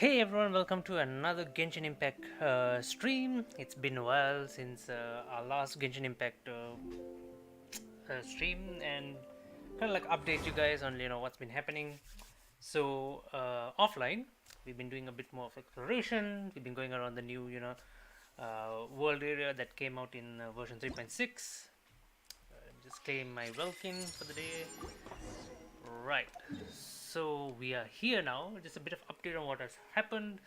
Hey everyone, welcome to another Genshin Impact stream. It's been a while since our last Genshin Impact stream, and kind of like update you guys on what's been happening. So offline, we've been doing a bit more of exploration. We've been going around the new world area that came out in version 3.6. Just claim my welkin for the day. Right. So we are here now. Just a bit of update on what has happened.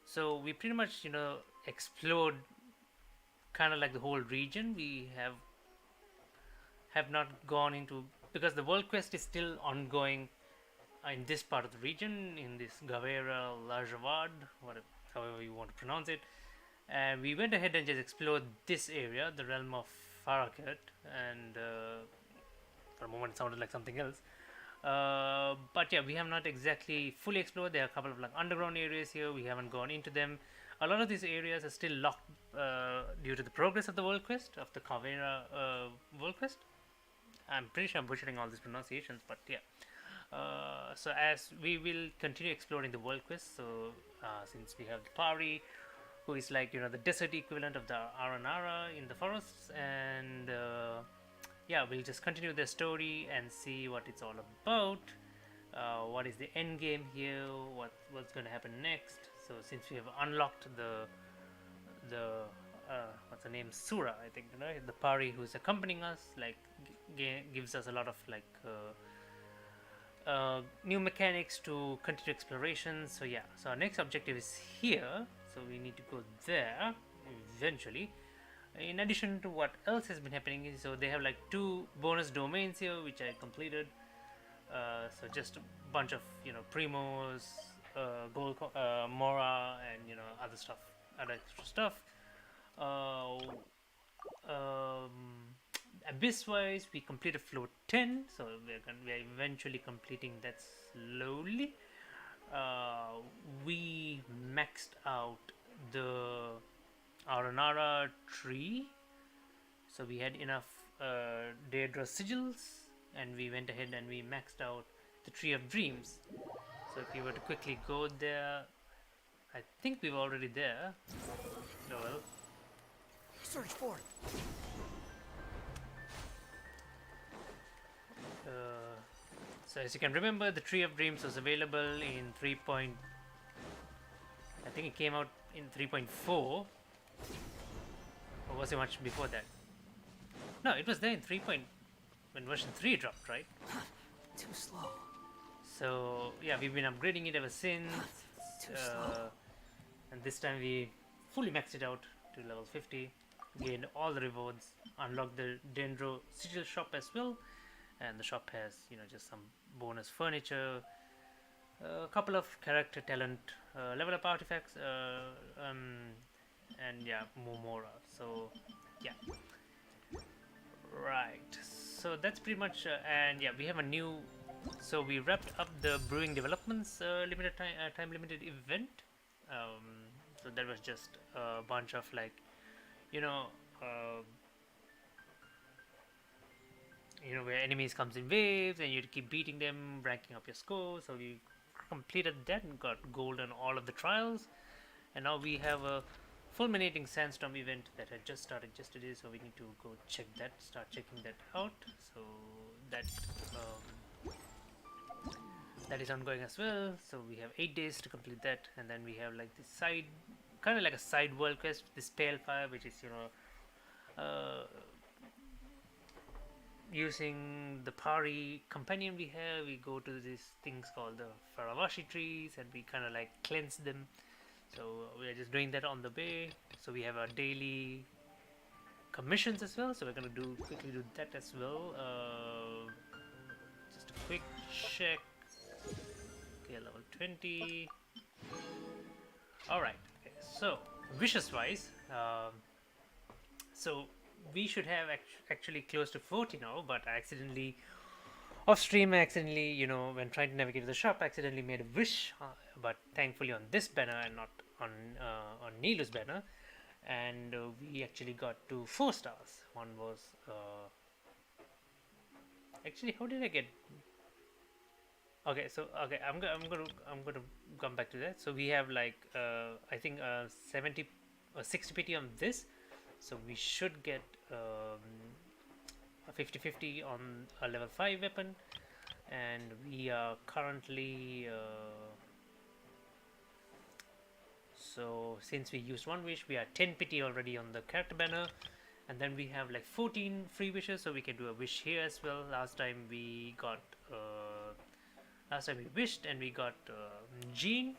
So we pretty much explored kind of like the whole region. We have not gone into, because the world quest is still ongoing in this part of the region, in this Gavera Lajavad, whatever, however you want to pronounce it. And we went ahead and just explored this area, the realm of Farragut, and for a moment it sounded like something else. But yeah, we have not exactly fully explored. There are a couple of like underground areas here. We haven't gone into them. A lot of these areas are still locked due to the progress of the world quest, of the Khvarena world quest. I'm pretty sure I'm butchering all these pronunciations, but yeah. So as we will continue exploring the world quest, so since we have the Pari, who is like the desert equivalent of the Aranara in the forests, and yeah, we'll just continue the story and see what it's all about. What is the end game here? What's going to happen next? So since we have unlocked the what's her name, Sura, I think, the Pari who's accompanying us, like gives us a lot of like new mechanics to continue exploration. So yeah, so our next objective is here, so we need to go there eventually. In addition to what else has been happening, so they have like two bonus domains here which I completed. So just a bunch of primos, gold, mora, and other stuff, other extra stuff. uh, Abyss wise, we completed floor 10, so we're eventually completing that slowly. uh, we maxed out the Aranara tree, so we had enough Daedra sigils, and we went ahead and we maxed out the Tree of Dreams. So if you were to quickly go there, I think we were already there. Oh well. Search for it. Uh, so as you can remember, the Tree of Dreams was available in 3. I think it came out in 3.4, or was it much before that? No, it was there in 3. When version 3 dropped, right? Too slow. So yeah, we've been upgrading it ever since, Too slow. and this time we fully maxed it out to level 50, gained all the rewards, unlocked the Dendro sigil shop as well, and the shop has just some bonus furniture, a couple of character talent level up artifacts, and yeah, more. So yeah, right. So that's pretty much, and yeah, we have a new. So we wrapped up the brewing developments limited time limited event. So that was just a bunch of like, you know, uh, where enemies comes in waves and you keep beating them, ranking up your score. So we completed that and got gold on all of the trials, and now we have a fulminating sandstorm event that had just started yesterday, so we need to go check that, start checking that out. So that that is ongoing as well, so we have 8 days to complete that, and then we have like this side, kind of like a side world quest, this pale fire, which is using the Pari companion we have. We go to these things called the Faravashi trees, and we kind of like cleanse them. So we are just doing that on the way. So we have our daily commissions as well, so we're gonna quickly do that as well. Just a quick check. Okay, level 20. All right. Okay, so wishes wise, so we should have actually close to 40 now, but I accidentally off stream, I accidentally, when trying to navigate to the shop, I accidentally made a wish, but thankfully on this banner and not on Nilu's banner, and we actually got to 4 stars. One was actually, how did I get? Okay, so okay, I'm gonna come back to that. So we have like I think 70 60 PT on this, so we should get a 50-50 on a level 5 weapon, and we are currently so since we used one wish, we are 10 PT already on the character banner, and then we have like 14 free wishes, so we can do a wish here as well. Last time we wished and we got Jean,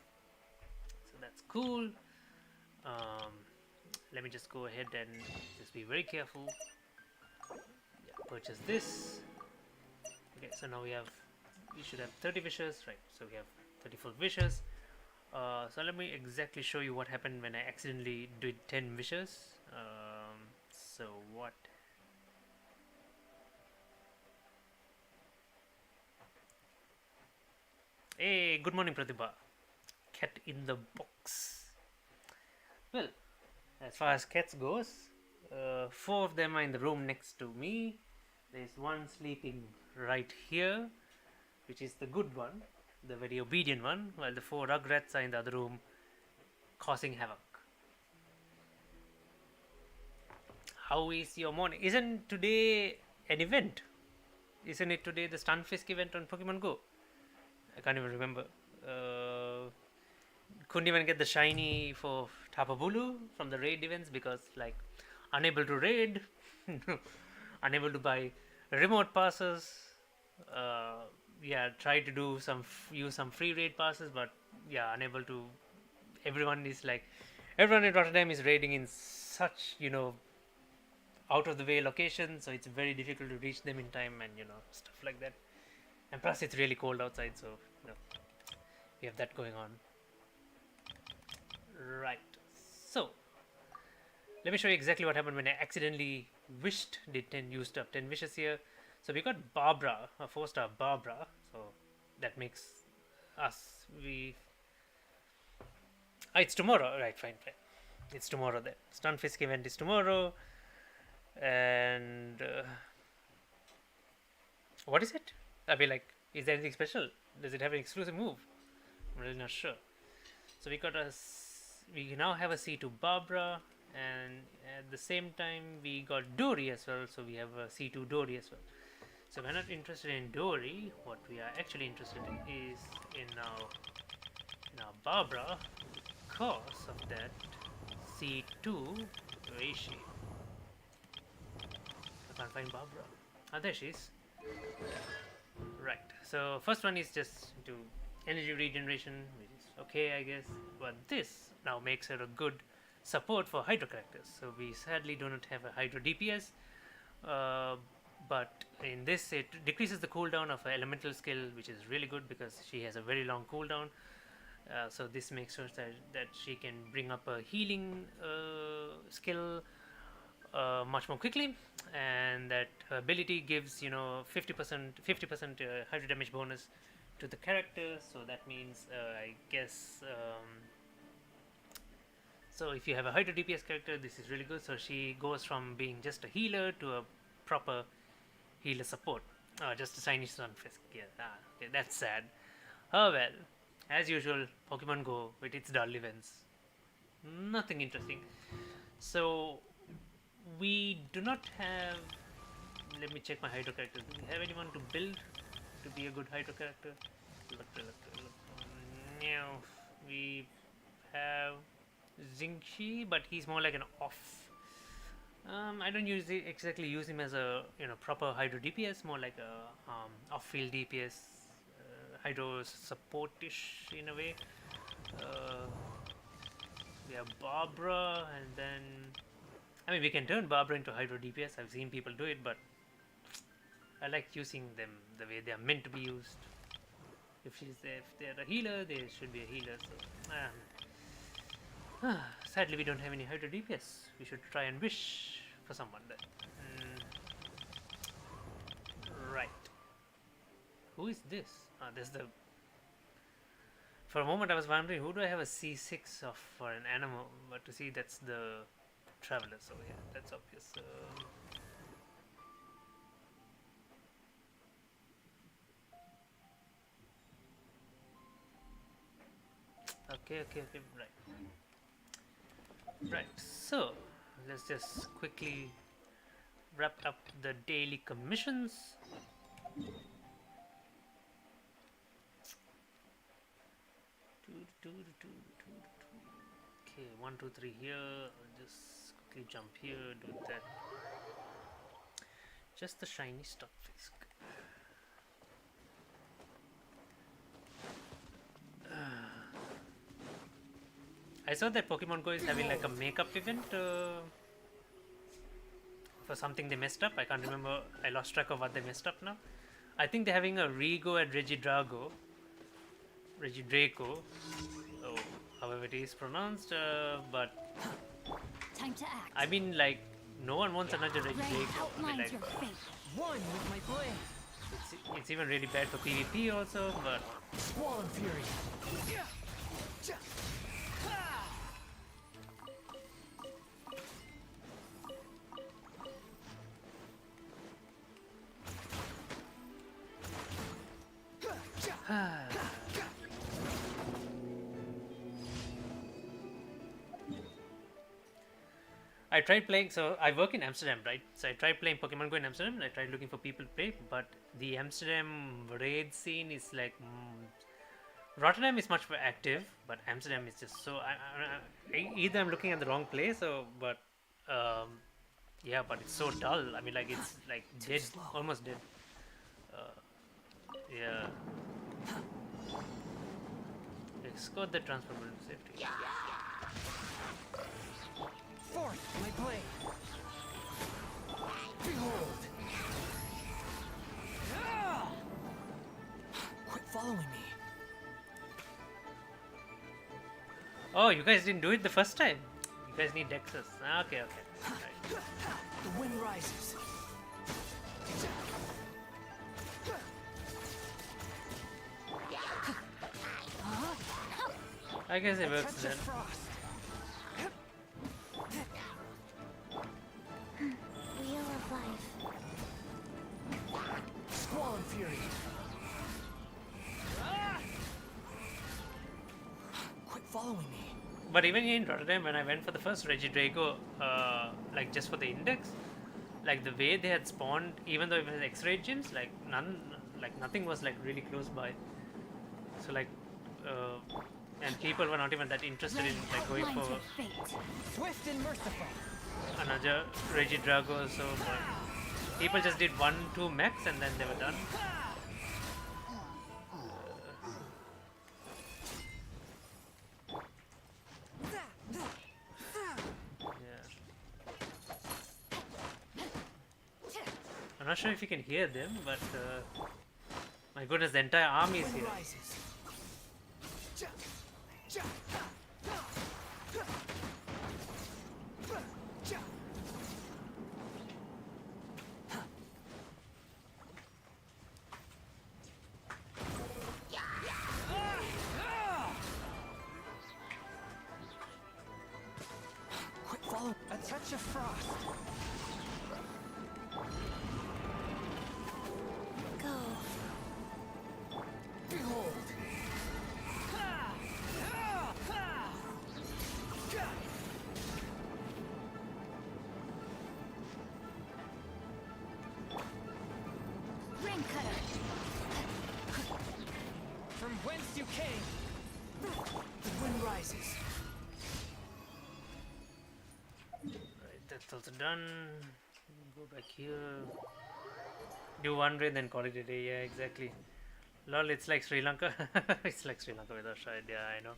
so that's cool. Um, Let me just go ahead and just be very careful. Yeah, purchase this. Okay, so now we should have 30 wishes, right? So we have 34 wishes. So let me exactly show you what happened when I accidentally did 10 wishes. So what? Hey, good morning, Pratibha. Cat in the box. Well, as far as cats goes, four of them are in the room next to me. There's one sleeping right here, which is the good one, the very obedient one, while the four rugrats are in the other room causing havoc. How is your morning? Isn't today an event? Isn't it today the Stunfisk event on Pokemon Go? I can't even remember. Uh, couldn't even get the shiny for Tapu Bulu from the raid events because, like, unable to raid, unable to buy remote passes. Uh, yeah, try to do use some free raid passes, but yeah, unable to. Everyone is like, everyone in Rotterdam is raiding in such out of the way locations, so it's very difficult to reach them in time and stuff like that. And plus, it's really cold outside, so we have that going on. Right. So let me show you exactly what happened when I accidentally used up 10 wishes here. So we got Barbara, a 4-star Barbara. So that makes us it's tomorrow, right? Fine. It's tomorrow then. Stunfisk event is tomorrow, and what is it? I mean, like, is there anything special? Does it have an exclusive move? I'm really not sure. So we now have a C2 Barbara, and at the same time we got Dory as well. So we have a C2 Dory as well. So we're not interested in Dory. What we are actually interested in is in our Barbara. Because of that C2, where is she? I can't find Barbara. Ah, there she is. Right. So first one is just to energy regeneration, which is okay, I guess. But this now makes her a good support for Hydro characters. So we sadly do not have a Hydro DPS, uh, but in this it decreases the cooldown of her elemental skill, which is really good because she has a very long cooldown. So this makes sure that she can bring up a healing skill much more quickly, and that her ability gives 50% hydro damage bonus to the character. So that means I guess so if you have a hydro DPS character, this is really good. So she goes from being just a healer to a proper healer support. Just a shiny Sunfisk. Yeah, okay, that's sad. Oh well, as usual, Pokemon Go with its dull events. Nothing interesting. So we do not have. Let me check my Hydro character. Do we have anyone to build to be a good Hydro character? Look. No, we have Zinchi, but he's more like an off. I don't exactly use him as a proper Hydro DPS. More like a off-field DPS, Hydro support-ish in a way. Uh, we have Barbara, and then I mean we can turn Barbara into Hydro DPS. I've seen people do it, but I like using them the way they are meant to be used. If they're a healer, they should be a healer. So sadly, we don't have any Hydro DPS. We should try and wish for someone then. Right. Who is this? This is the. For a moment, I was wondering who do I have a C6 of for an animal, but to see that's the traveler. So yeah, that's obvious. Okay. Right. So let's just quickly wrap up the daily commissions. Okay, 1, 2, 3 here. I'll just quickly jump here, do that. Just the shiny Starfisk. I saw that Pokemon Go is having like a makeup event for something they messed up. I can't remember. I lost track of what they messed up now. I think they're having a Rego at Regidrago, oh, however it is pronounced. But Time to act. I mean, like, no one wants another Ray Regidrago. I mean, outlines like, your fate. One with my blade. it's even really bad for PvP also. But Squall and Fury. I tried playing. So I work in Amsterdam, right? So I tried playing Pokemon Go in Amsterdam. And I tried looking for people to play, but the Amsterdam raid scene is like. Rotterdam is much more active, but Amsterdam is just so. Either I'm looking at the wrong place, or but yeah, but it's so dull. I mean, like it's like dead, slow. almost dead. Yeah. Escort the transfer building to safety. Fourth, my blade. Behold. Quit following me. Oh, you guys didn't do it the first time. You guys need Dexus. Okay. Right. The wind rises. I guess it A works touch then. of frost. Wheel of life. Squall and Fury. Quit following me. But even in Rotterdam, when I went for the first Regidrago, like just for the index, like the way they had spawned, even though it was X-ray gyms, like nothing was like really close by. So like, and people were not even that interested Ray in like going outlines for your fate. Swift and merciful. another Regidrago. So people just did 1, 2 max and then they were done. I'm not sure if you can hear them, but my goodness, the entire army is Wind here. rises. Quit following. A touch of frost. Go. Behold. Ring cutter. From whence you came. The wind rises. Right, that's also done. Go back here. Do one raid, then call it a day. Yeah, exactly. Lol, it's like Sri Lanka. It's like Sri Lanka without Shard. Yeah, I know.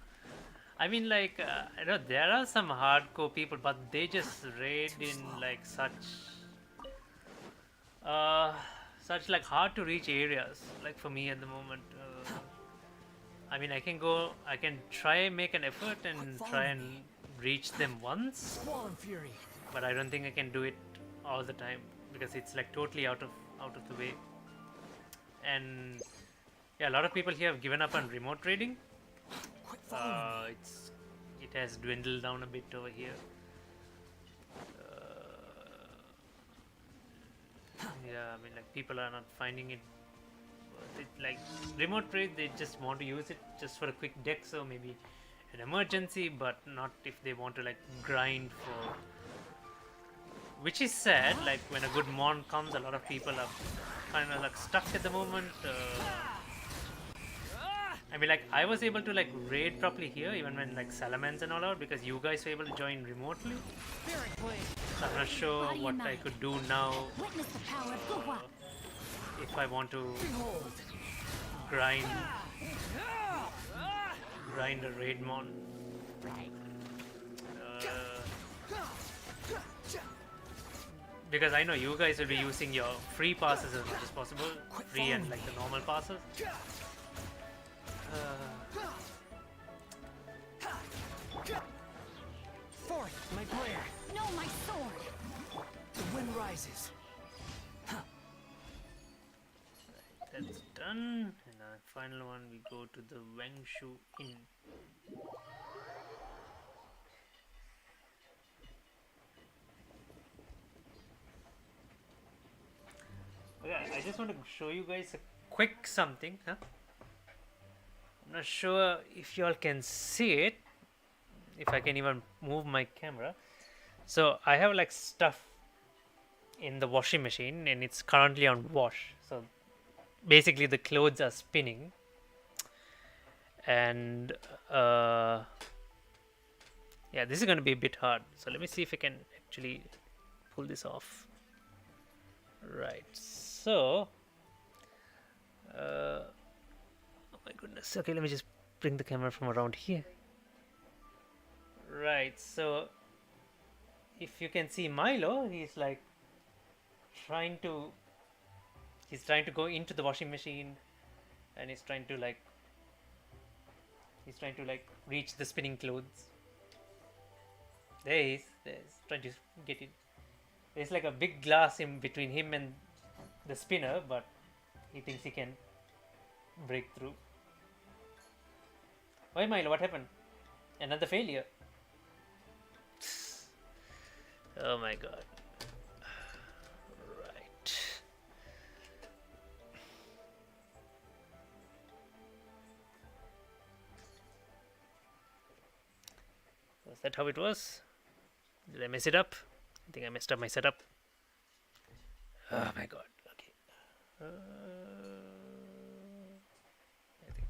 I mean, like, I know there are some hardcore people, but they just raid in like such like hard to reach areas. Like for me at the moment, I mean, I can try make an effort and try and reach them once, Squall and Fury. but I don't think I can do it all the time because it's like totally out of the way. And yeah, a lot of people here have given up on remote trading. Quit following me. It has dwindled down a bit over here. Yeah, I mean, like people are not finding it worth it. Like remote trade, they just want to use it just for a quick deck, so maybe an emergency, but not if they want to like grind for. Which is sad. Like when a good mon comes, a lot of people are kind of like stuck at the moment. I mean, like I was able to like raid properly here, even when like Salamans and all out, because you guys were able to join remotely. Spirit blade. So I'm not sure Body what and I mind. could do now Witness the power of Gua. if I want to Behold. grind grind a raid mon. Because I know you guys will be using your free passes as much as possible, free and like the normal passes. Forth, my blade. No, my sword. The wind rises. That's done. And the final one, we go to the Wangshu Inn. Okay, I just want to show you guys a quick something. Huh? I'm not sure if y'all can see it. If I can even move my camera. So I have like stuff in the washing machine and it's currently on wash. So basically the clothes are spinning. And yeah, this is going to be a bit hard. So let me see if I can actually pull this off. Right. So oh my goodness. Okay, let me just bring the camera from around here. Right. So if you can see Milo, he's trying to go into the washing machine, and he's trying to reach the spinning clothes. There he is. There's trying to get it. There's like a big glass in between him and the spinner, but he thinks he can break through. Why, Milo? What happened? Another failure. Oh my god. Right. Was that how it was? Did I mess it up? I think I messed up my setup. Oh my god. Okay. I think.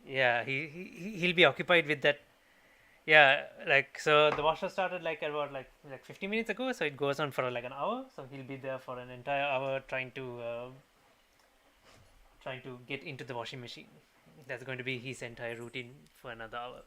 Yeah, he'll be occupied with that. Yeah, like so the washer started like about like 50 minutes ago, so it goes on for like an hour. So he'll be there for an entire hour trying to get into the washing machine. That's going to be his entire routine for another hour.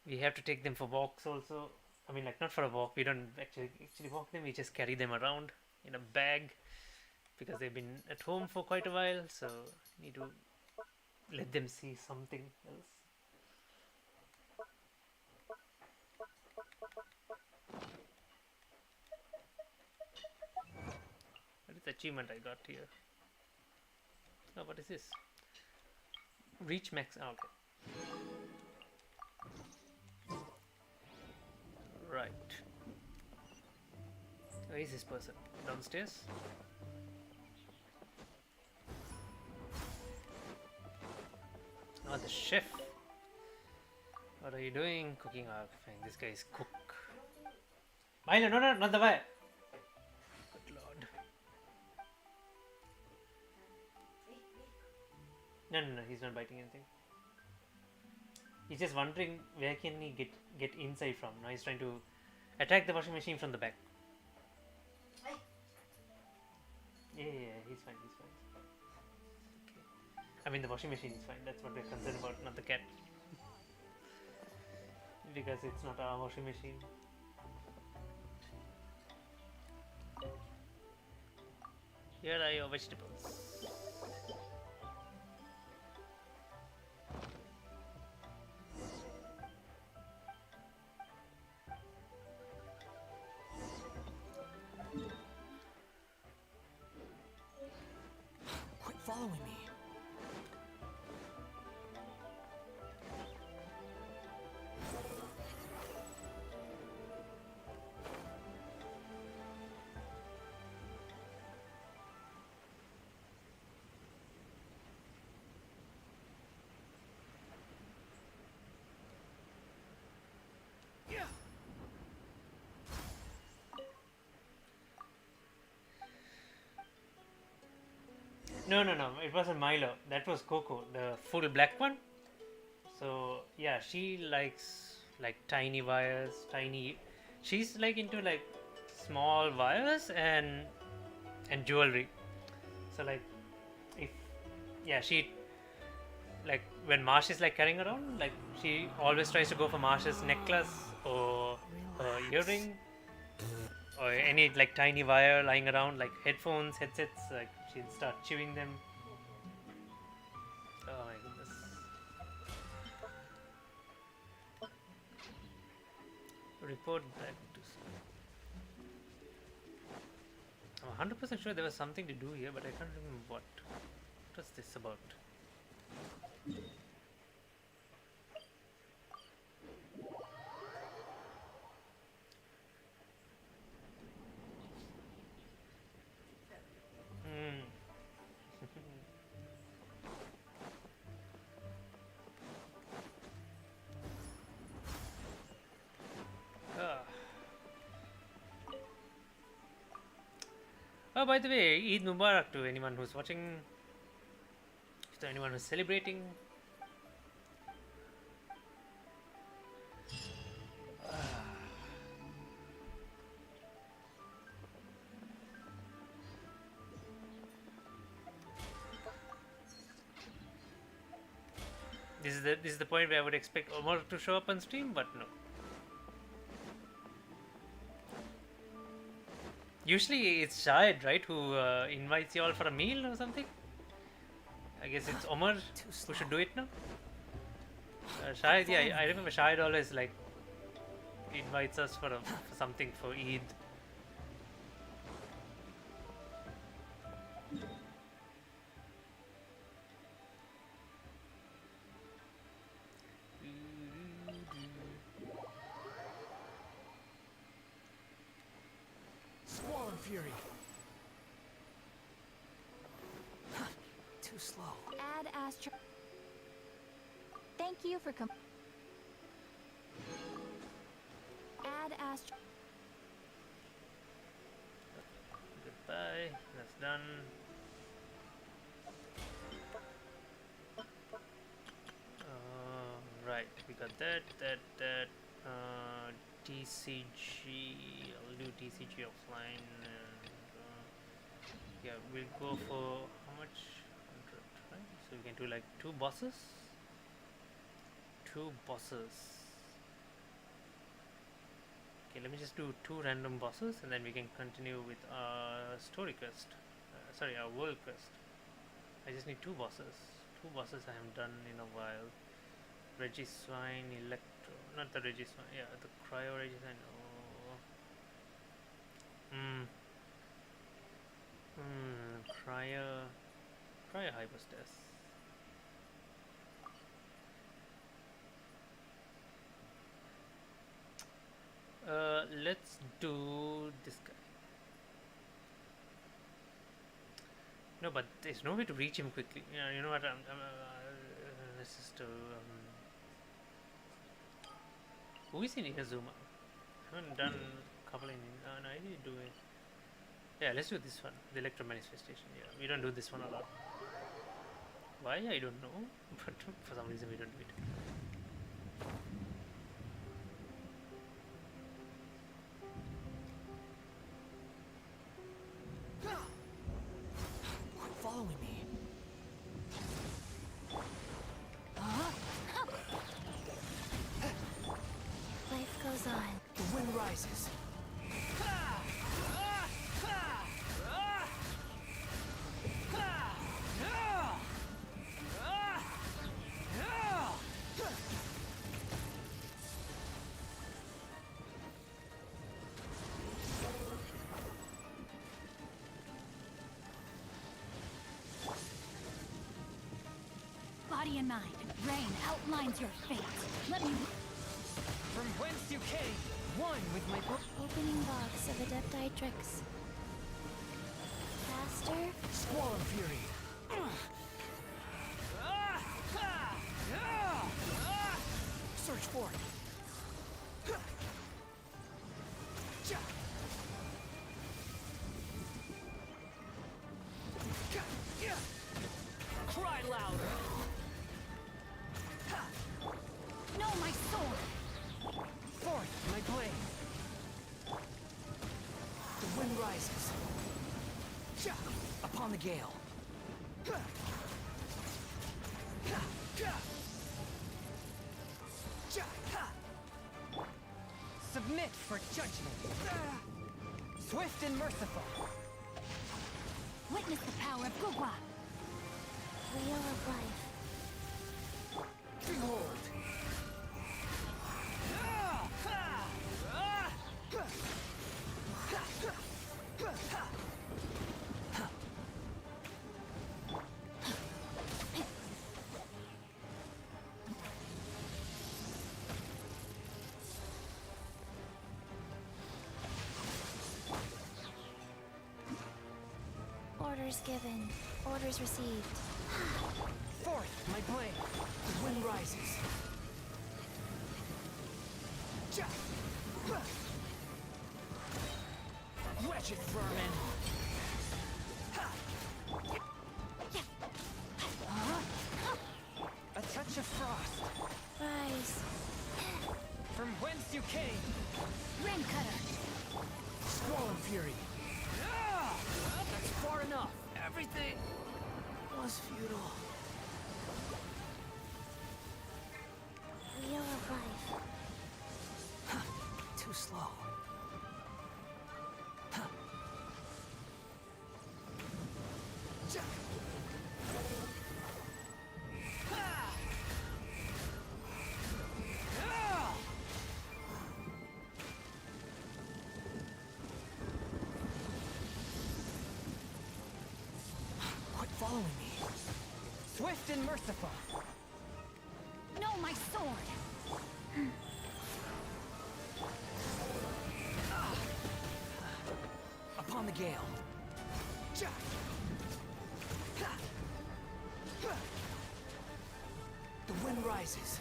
We have to take them for walks also. I mean, like not for a walk. We don't actually walk them. We just carry them around in a bag because they've been at home for quite a while. So need to let them see something else. What is the achievement I got here? Oh, what is this? Reach max. Oh, okay. Right. Where is this person? Downstairs? Oh, the chef. What are you doing? Cooking. Oh, fine. This guy is cook. Milo, no, not the way. Good lord. No, he's not biting anything. He's just wondering where can he get inside from. Now he's trying to attack the washing machine from the back. Yeah, he's fine. Okay. I mean the washing machine is fine. That's what we're concerned about, not the cat. Because it's not our washing machine. Here are your vegetables. Quit following me. No, no, no. It wasn't Milo. That was Coco, the full black one. So yeah, she likes like tiny wires, tiny. She's like into like small wires and jewelry. So like if yeah, she like when Marsh is like carrying around, like she always tries to go for Marsh's necklace or earring or any like tiny wire lying around, like headphones, headsets. Like she'd start chewing them. Oh my goodness. Report back to. I'm 100% sure there was something to do here, but I can't remember what. What was this about? Hmm. Ah. Oh, by the way, Eid Mubarak to anyone who's watching, to anyone who's celebrating. This is the point where I would expect Omar to show up on stream, but no. Usually it's Shahid, right, who invites you all for a meal or something. I guess it's Omar who should do it now. Shahid, yeah, I remember Shahid always like invites us for something for Eid. Squall and fury. Too slow. Add Astro. Thank you for Add Astro. Goodbye. That's done. Right, we got that. TCG. I'll do TCG offline. And, yeah, we'll go for how much? 100, right? So we can do like two bosses. Okay, let me just do two random bosses and then we can continue with our story quest. Sorry, our world quest. I just need two bosses. Two bosses I haven't done in a while. Regiswine, Electro. Not the Regiswine, yeah, the Cryo Regiswine. Cryo Hypostase. Let's do this guy. No, but there's no way to reach him quickly. Yeah, you know what? Let's just do. Who is in Inazuma? I haven't done a couple in. No, I need to do it. Yeah, let's do this one. The Electro Manifestation. Yeah, we don't do this one a lot. Why? I don't know. But for some reason, we don't do it. Quit following me. Life goes on. The wind rises. Body and mind. Rain outlines your fate. Let me. From whence you came, one with my book. Opening box of Adepti Tricks. Faster. Squall and fury. Search for it. Upon the gale. Submit for judgment. Swift and merciful. Witness the power of Gugwa. Wheel of life. Behold. Orders given. Orders received. Forth, my blade. The wind rises. Wretched vermin. A touch of frost. Rise. From whence you came. Rain Cutter. Squall and fury. That's far enough. Everything was futile. Wheel of life. Too slow. Quit following me. Swift and merciful. No, my sword. Upon the gale. The wind rises.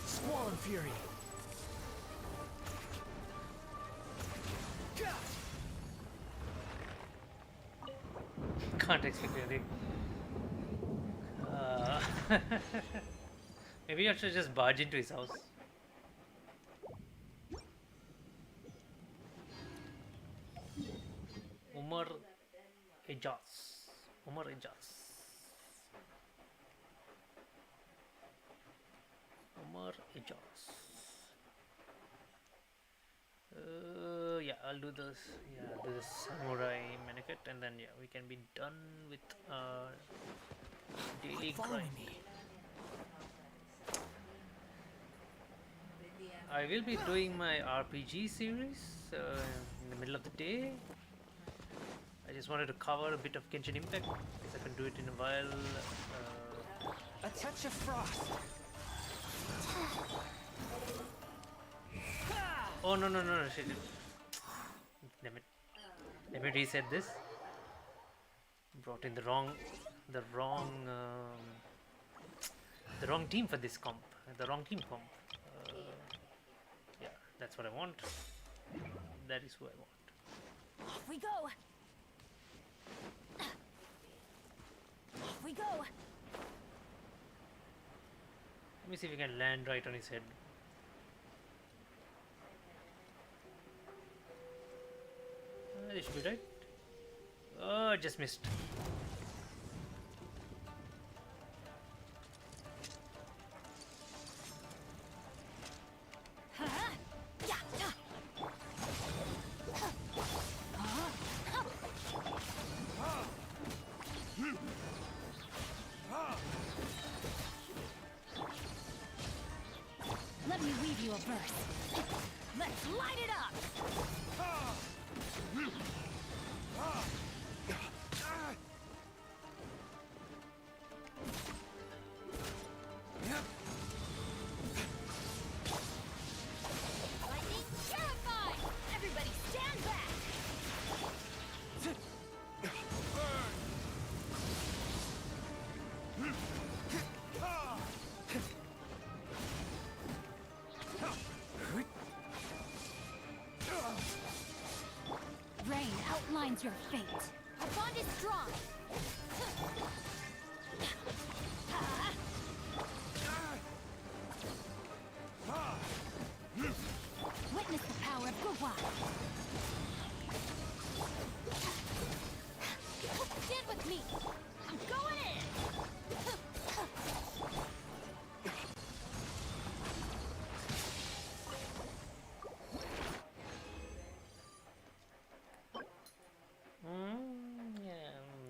Squall and fury. Can't expect anything. Maybe I should just barge into his house. Umar Ejaz. Umar Ejaz. Umar Ejaz. Yeah, I'll do this. Yeah, do this samurai manukit, and then yeah, we can be done with daily Following grind. me. I will be doing my RPG series in the middle of the day. I just wanted to cover a bit of Genshin Impact because I can do it in a while. A touch of frost. Oh no shit! Damn it! Let me reset this. Brought in the wrong team for this comp. The wrong team comp. Yeah, that's what I want. That is who I want. Off we go. Off we go. Let me see if we can land right on his head. This should be right. Oh, I just missed. Let me weave you a verse. Let's light it up. Lightning terrified. Everybody stand back. Rain outlines your fate. Our bond is strong. fly. Stand with me. I'm going in.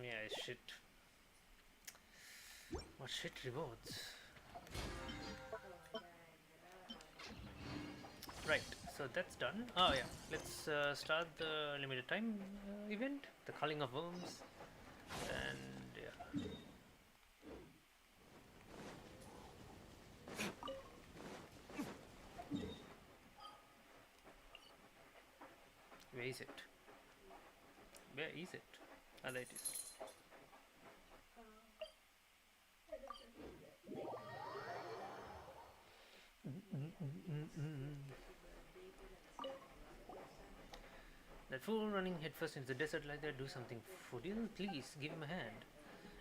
Yeah, shit. What shit rewards? Right, so that's done. Oh yeah, let's start the limited time event, the culling of worms, and yeah. Where is it? Where is it? Ah, there it is. That fool running headfirst into the desert like that, do something, Fodil. Please, give him a hand.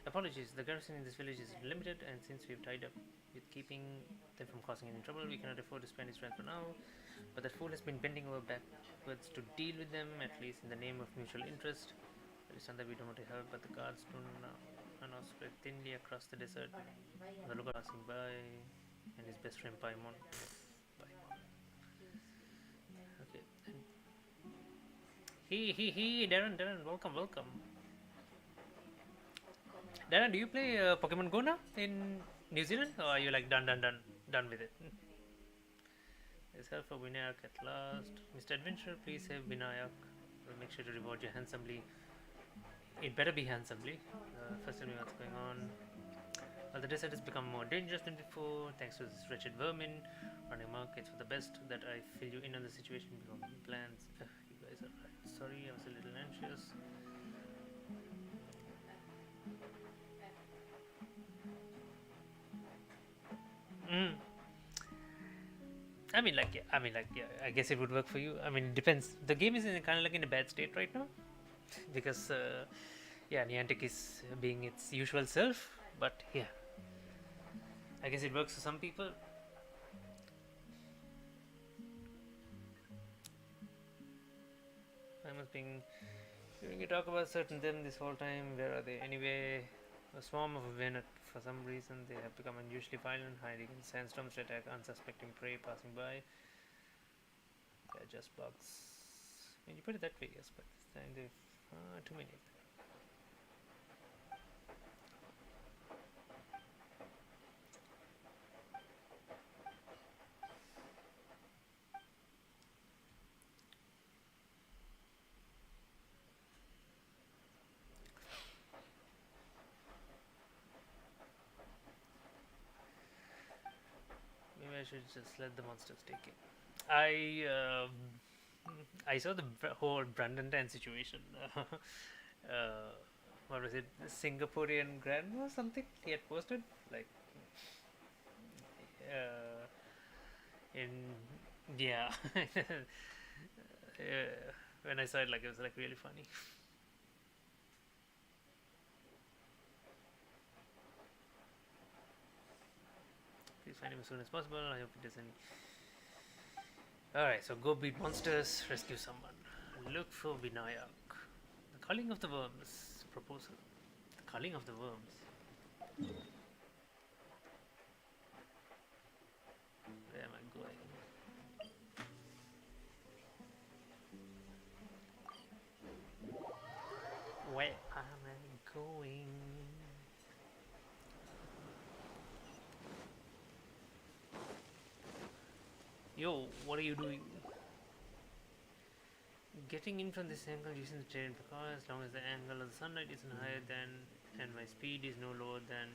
Apologies, the garrison in this village is limited, and since we've tied up with keeping them from causing any trouble, we cannot afford to spend his strength for now. But that fool has been bending over backwards to deal with them, at least in the name of mutual interest. It is not that we don't want to help, but the guards are now spread thinly across the desert. The local passing by, and his best friend Paimon. Paimon. Okay. Darren, welcome. Darren, do you play Pokemon Go now in New Zealand, or are you like done with it? There's help for Vinayak at last. Mr. Adventurer, please save Vinayak. We'll make sure to reward you handsomely. It better be handsomely. First, tell me what's going on. Well, the desert has become more dangerous than before, thanks to this wretched vermin running amok. It's for the best that I fill you in on the situation before making plans. You guys are right. Sorry, I was a little anxious. Yeah. I guess it would work for you. I mean, it depends. The game is kind of like in a bad state right now because, Niantic is being its usual self. But yeah, I guess it works for some people. I must be hearing you talk about certain them this whole time. Where are they anyway? A swarm of Venet. For some reason, they have become unusually violent, hiding in sandstorms to attack unsuspecting prey passing by. They're just bugs. When you put it that way, yes, but this time they've too many of them. Maybe I should just let the monsters take it. I saw the whole Brandon Tan situation. What was it? The Singaporean grandma or something he had posted like in yeah. When I saw it, like it was like really funny. Please find him as soon as possible. I hope it doesn't. Alright, so go beat monsters, rescue someone. Look for Vinayak. The culling of the worms proposal. The culling of the worms. Where am I going? Where am I going? Yo, what are you doing? Getting in from this angle using the terrain because as long as the angle of the sunlight isn't higher than and my speed is no lower than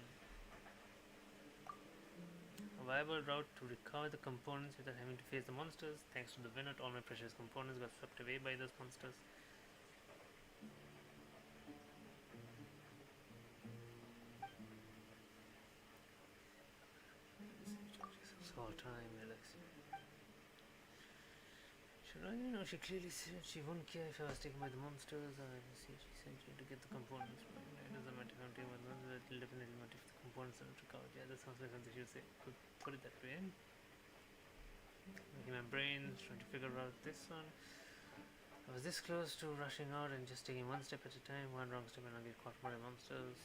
a viable route to recover the components without having to face the monsters. Thanks to the Venet, all my precious components got swept away by those monsters. All time, Alex. Should I know? She clearly said she won't care if I was taken by the monsters. I see she sent you to get the components. But it doesn't matter if I'm taken by the monsters. It'll definitely matter if the components are not recovered. Yeah, that sounds like something she would say. Could put it that way. Making my brain trying to figure out this one. I was this close to rushing out and just taking one step at a time. One wrong step and I'll get caught by monsters.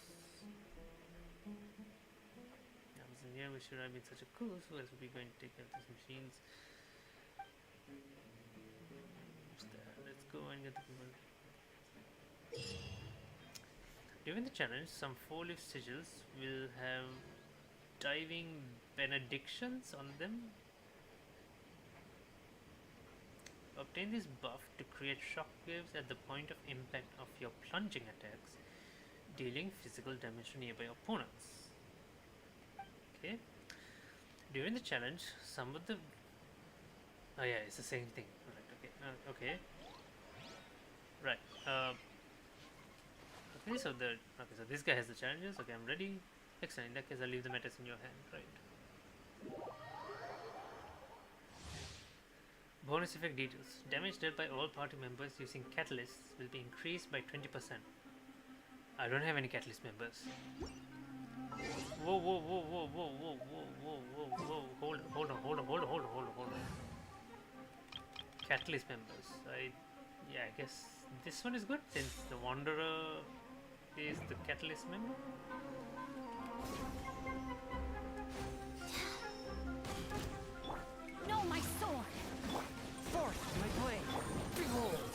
I was in here. We should have been such a cool. Who else would be going to take out these machines? Let's go and get the people. During the challenge, some 4-leaf sigils will have diving benedictions on them. Obtain this buff to create shockwaves at the point of impact of your plunging attacks, dealing physical damage to nearby opponents. Okay. During the challenge, some of the... Oh yeah, it's the same thing. Right, okay. Okay. Right. Okay, so this guy has the challenges. Okay, I'm ready. Excellent. In that case, I'll leave the metas in your hand. Right. Bonus effect details. Damage dealt by all party members using catalysts will be increased by 20%. I don't have any catalyst members. Whoa, whoa, whoa, whoa, whoa, whoa, whoa, whoa, whoa, whoa. Hold on. Catalyst members. Yeah, I guess this one is good since the Wanderer is the catalyst member. No, my sword! Forth, my blade. Behold.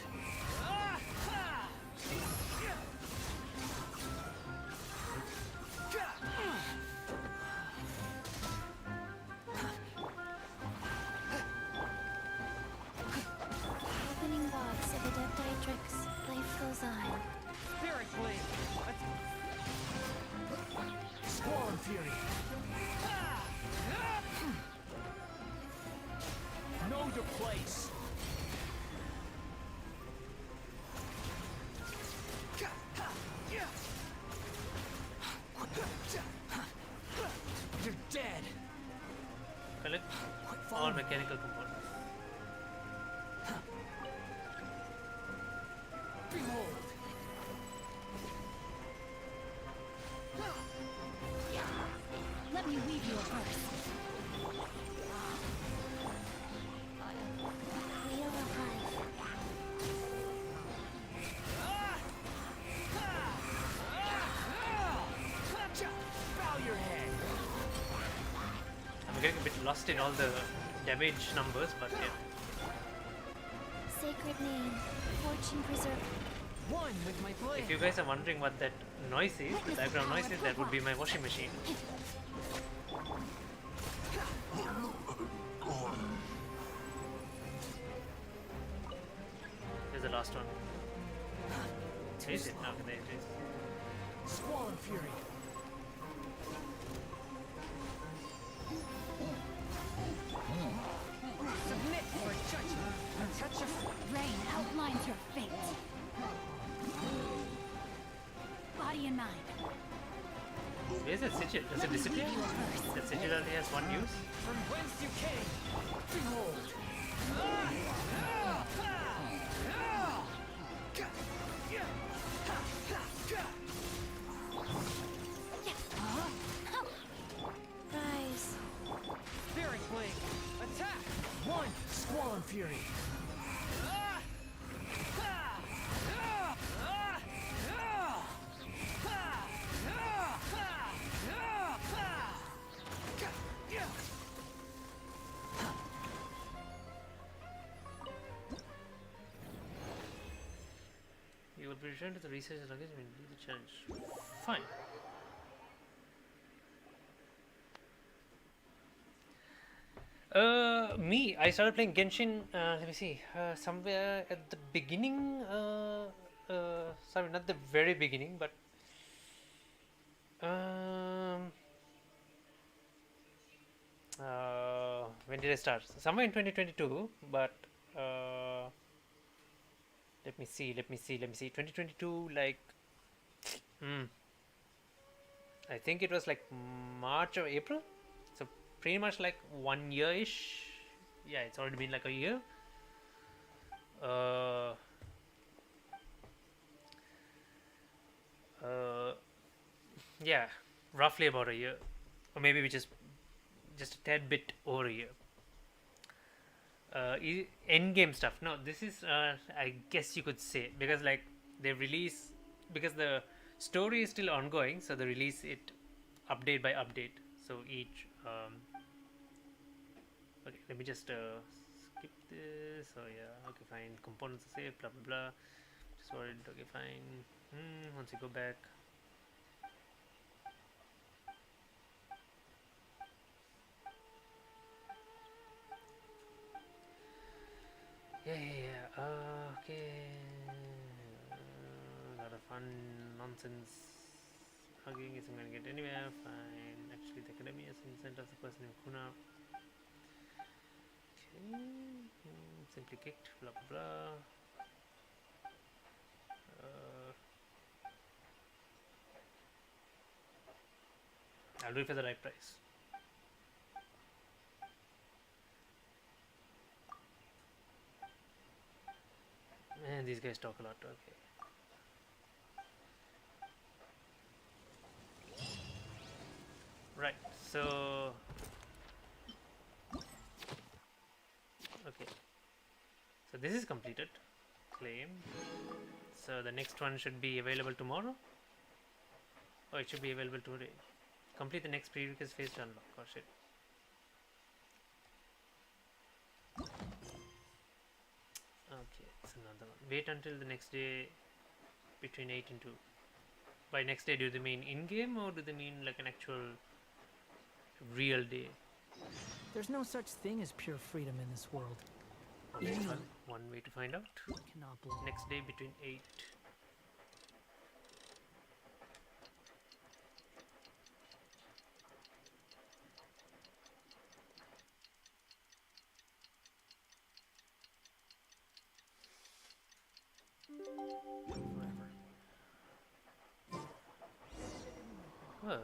Opening box of Adeptitrix. Life goes on. Spirit blade. Squall fury. Know your place. You're dead. Collect all Follow me. mechanical components. Behold. Let me weave you a verse. Wheel of life. Bow your head. I'm getting a bit lost in all the damage numbers, but yeah. Sacred name. Fortune preserver. One with my blade. If you guys are wondering what that noise is, the background noise is, that would be my washing machine. Here's the last one. Is it? Okay, there it is. Squall fury. Submit for judgment. A touch of Rain outlines your fate. Body and mind. Where's that sigil? Does it disappear? That sigil only has one use? from whence you came. Behold. Rise. Spirit blade. Attack. One. Squall fury. You will be returned to the research luggage when you do the challenge. Fine. I started playing Genshin, let me see, somewhere at the beginning, sorry, not the very beginning, but, when did I start? Somewhere in 2022, but, let me see, 2022, like, I think it was like March or April, so pretty much like 1 year-ish. Yeah, it's already been like a year. Yeah, roughly about a year, or maybe we just a tad bit over a year. end game stuff. No, this is I guess you could say, because like they release, because the story is still ongoing, so they release it update by update. So each okay, let me just skip this. So yeah, okay, fine. Components are saved. Blah blah blah. Just worried. Okay, fine. Once you go back. Yeah. Okay. A lot of fun nonsense arguing isn't going to get anywhere. Fine. Actually, the academy has sent us a person named Kuna. Okay. Simply kicked. Blah blah blah. I'll do it for the right price. And these guys talk a lot. Okay. Right. So. Okay. So this is completed. Claim. So the next one should be available tomorrow. Oh, it should be available today. Complete the next prerequisite phase to unlock. Oh shit. Okay, it's another one. Wait until the next day between 8 and 2. By next day, do they mean in-game or do they mean like an actual real day? There's no such thing as pure freedom in this world. Okay, You one way to find out. cannot belong. Next day between 8. Forever. Well,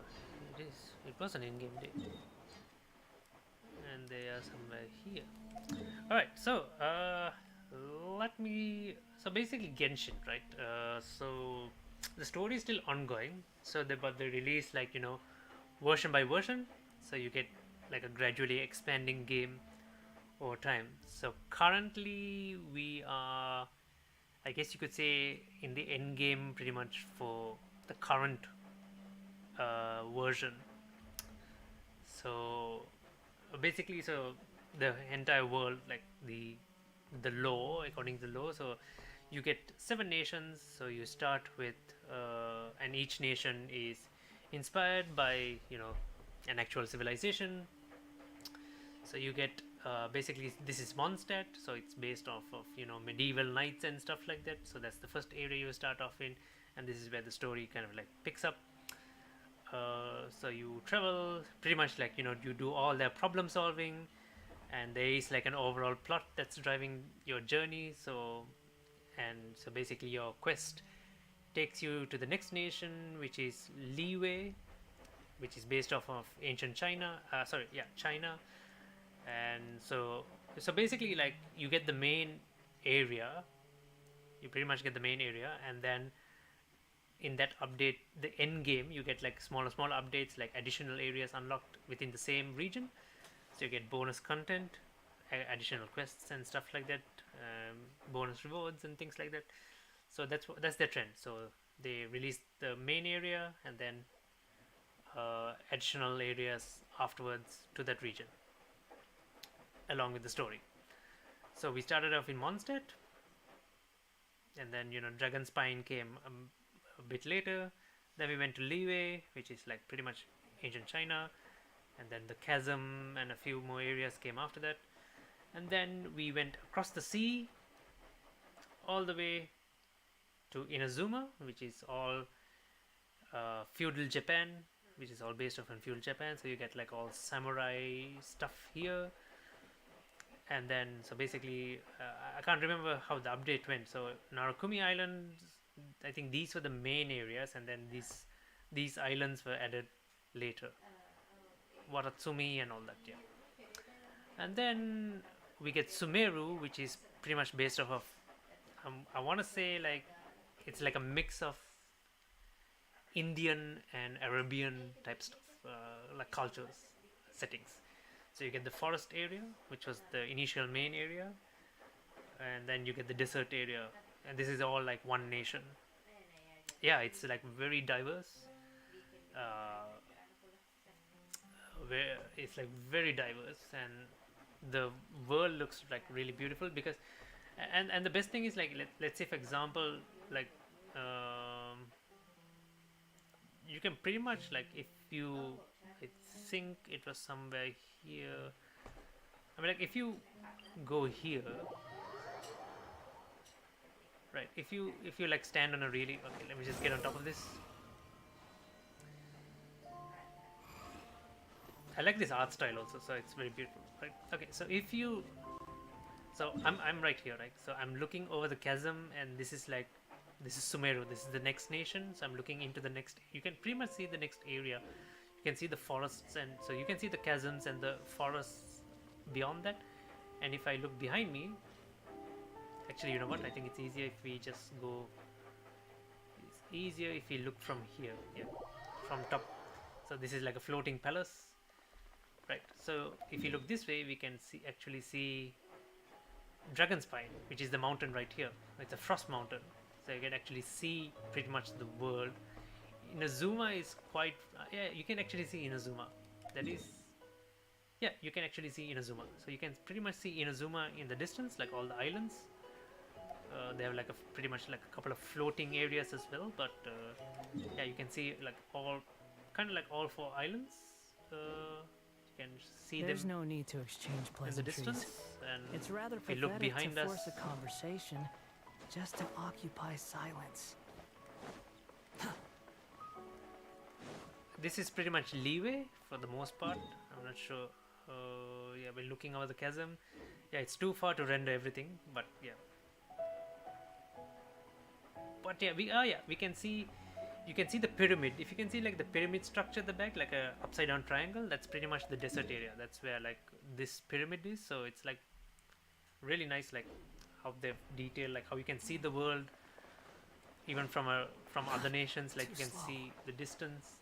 it is. It was an in-game day. And they are somewhere here. Alright, so let me. So basically, Genshin, right? So the story is still ongoing. So they release like version by version. So you get like a gradually expanding game over time. So currently we are, I guess you could say, in the end game pretty much for the current version. So basically, so the entire world, like the law, according to the law, so you get 7 nations. So you start with and each nation is inspired by an actual civilization. So you get basically, this is Mondstadt, so it's based off of medieval knights and stuff like that. So that's the first area you start off in, and this is where the story kind of like picks up. So you travel pretty much like you do all their problem solving, and there is like an overall plot that's driving your journey. So basically your quest takes you to the next nation, which is Liyue, which is based off of ancient China. China. And so basically, like, you get the main area. You pretty much get the main area, and then in that update, the end game, you get like small updates, like additional areas unlocked within the same region. So you get bonus content, additional quests and stuff like that, bonus rewards and things like that. So that's their trend. So they release the main area and then additional areas afterwards to that region, along with the story. So we started off in Mondstadt, and then Dragonspine came a bit later. Then we went to Liyue, which is like pretty much ancient China, and then the Chasm and a few more areas came after that. And then we went across the sea all the way to Inazuma, which is all feudal Japan, which is all based off on feudal Japan. So you get like all samurai stuff here. And then so basically I can't remember how the update went. So Narakumi Islands, I think these were the main areas, and then these islands were added later, Watatsumi and all that. Yeah. And then we get Sumeru, which is pretty much based off of I want to say like it's like a mix of Indian and Arabian type stuff, like cultures, settings. So you get the forest area, which was the initial main area, and then you get the desert area, and this is all like one nation. Yeah, it's like very diverse. Uh, where it's like very diverse, and the world looks like really beautiful because, and the best thing is like let's say for example, like um, you can pretty much like if you, I think it was somewhere here. I mean, like if you go here, right? If you like stand on a really, okay, let me just get on top of this. I like this art style also, so it's very beautiful, right? Okay, so if you, so I'm right here, right? So I'm looking over the chasm, and this is like, this is Sumeru. This is the next nation. So I'm looking into the next. You can pretty much see the next area. You can see the forests, and so you can see the chasms and the forests beyond that. And if I look behind me, actually, you know what? I think it's easier if we just go. It's easier if we look from here, yeah, from top. So this is like a floating palace, right? So if you look this way, we can see actually see Dragon Spine, which is the mountain right here. It's a frost mountain, so you can actually see pretty much the world. Inazuma is quite, yeah, you can actually see Inazuma. That is, yeah, you can actually see Inazuma. So you can pretty much see Inazuma in the distance, like all the islands. They have like a pretty much like a couple of floating areas as well, but yeah, you can see like all kind of like all four islands. You can see There's them no need to exchange in the pleasantries. distance, and It's rather if we look pathetic behind to us, force a conversation just to occupy silence. this is pretty much leeway for the most part. I'm not sure. Yeah, we're looking over the chasm. Yeah, it's too far to render everything, but yeah. But yeah, we can see. You can see the pyramid. If you can see like the pyramid structure at the back, like a upside down triangle, that's pretty much the desert area. That's where like this pyramid is. So it's like really nice, like how they've detailed, like how you can see the world even from other nations. Like you can see the distance.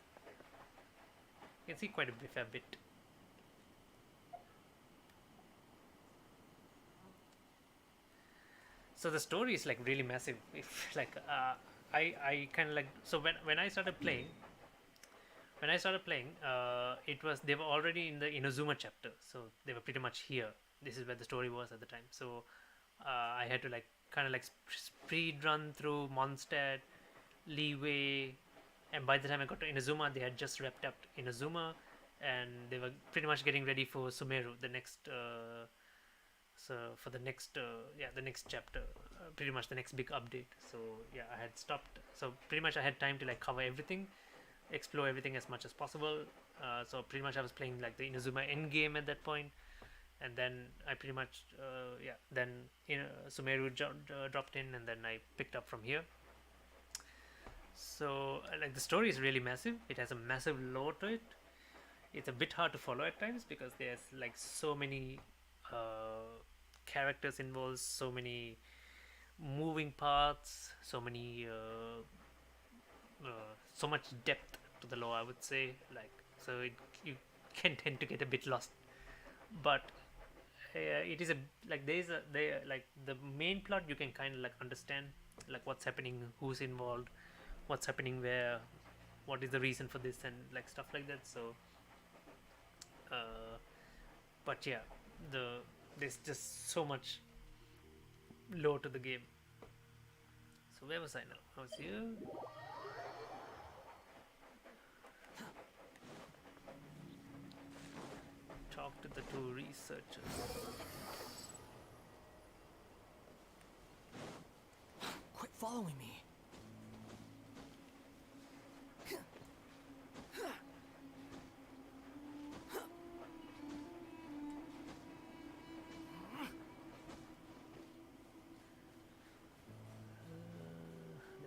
You can see quite a fair bit. So the story is like really massive. If like I kind of like, so when I started playing, it was, they were already in the Inazuma chapter, so they were pretty much here. This is where the story was at the time. So I had to like kind of like speed run through Mondstadt, Leeway, and by the time I got to Inazuma, they had just wrapped up Inazuma, and they were pretty much getting ready for Sumeru, the next. So for the next, yeah, the next chapter, pretty much the next big update. So yeah, I had stopped. So pretty much I had time to like cover everything, explore everything as much as possible. So pretty much I was playing like the Inazuma end game at that point, and then I pretty much, yeah, then Sumeru dropped in, and then I picked up from here. So like the story is really massive. It has a massive lore to it. It's a bit hard to follow at times because there's like so many characters involved, so many moving parts, so many so much depth to the lore, I would say. Like, so you can tend to get a bit lost, but it is a like there like the main plot you can kind of like understand, like what's happening, who's involved, what's happening where, what is the reason for this, and like stuff like that. So but yeah, there's just so much lore to the game. So where was I now? I was here. Talk to the two researchers. Quit following me.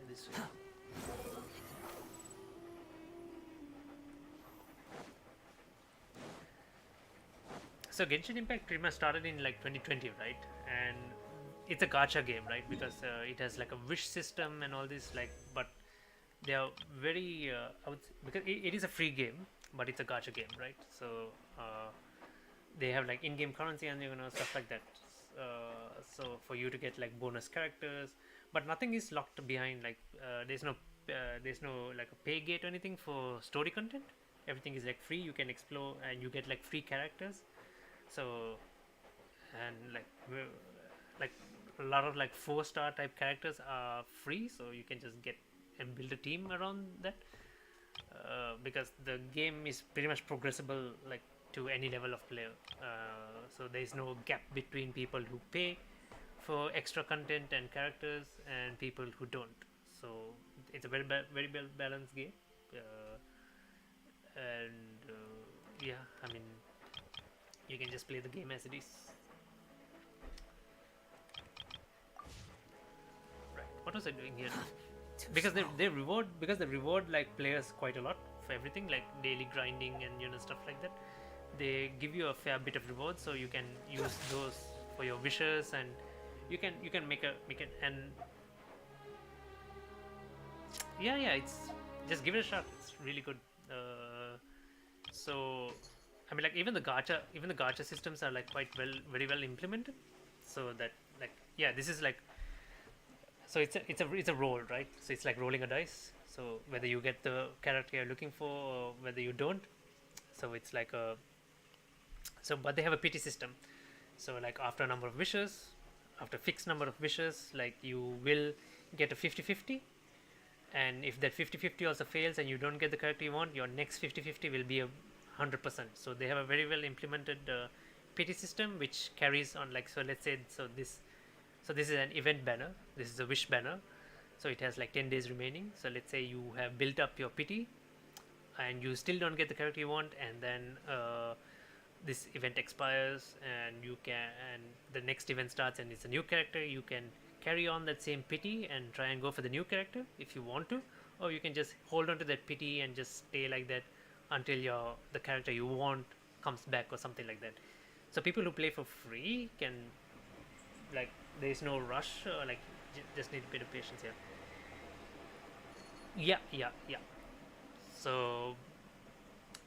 This way. So Genshin Impact pretty much started in like 2020, right? And it's a gacha game, right? Because it has like a wish system and all this, like, but they are very, I would say, because it is a free game, but it's a gacha game, right? So they have like in-game currency and stuff like that. So for you to get like bonus characters, but nothing is locked behind like there's no like a pay gate or anything for story content. Everything is like free. You can explore and you get like free characters. So and like a lot of like 4-star type characters are free, so you can just get and build a team around that. Because the game is pretty much progressible like to any level of player. So there is no gap between people who pay for extra content and characters and people who don't. So it's a very well balanced game. And yeah, I mean, you can just play the game as it is. Right. What was I doing here? Because they reward like players quite a lot for everything like daily grinding and stuff like that. They give you a fair bit of rewards, so you can use those for your wishes, and you can make it. And yeah, it's just give it a shot. It's really good. So I mean, like even the gacha systems are like very well implemented, so that like yeah, this is like, so it's a roll, right? So it's like rolling a dice. So whether you get the character you're looking for or whether you don't. So it's like a, so but they have a pity system. So like after a number of wishes, after fixed number of wishes, like you will get a 50-50. And if that 50-50 also fails and you don't get the character you want, your next 50-50 will be 100%. So they have a very well implemented pity system which carries on, like, so let's say, so this is an event banner, this is a wish banner, so it has like 10 days remaining. So let's say you have built up your pity and you still don't get the character you want, and then this event expires and the next event starts and it's a new character. You can carry on that same pity and try and go for the new character if you want to, or you can just hold on to that pity and just stay like that until the character you want comes back or something like that. So people who play for free can, like, there is no rush, like just need a bit of patience here. Yeah. So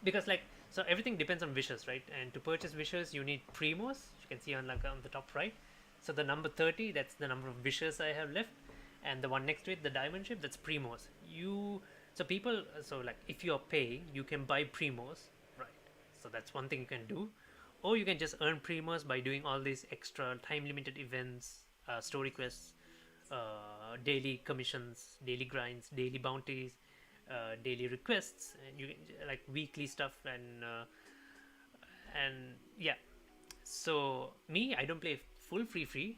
because like, so everything depends on wishes, right? And to purchase wishes you need primos. You can see on like on the top right. So the number 30, that's the number of wishes I have left, and the one next to it, the diamond shape, that's primos. So like if you're paying, you can buy primos, right? So that's one thing you can do, or you can just earn primos by doing all these extra time limited events, story quests, daily commissions, daily grinds, daily bounties, daily requests, and you can, like, weekly stuff, and yeah. So me, I don't play full free.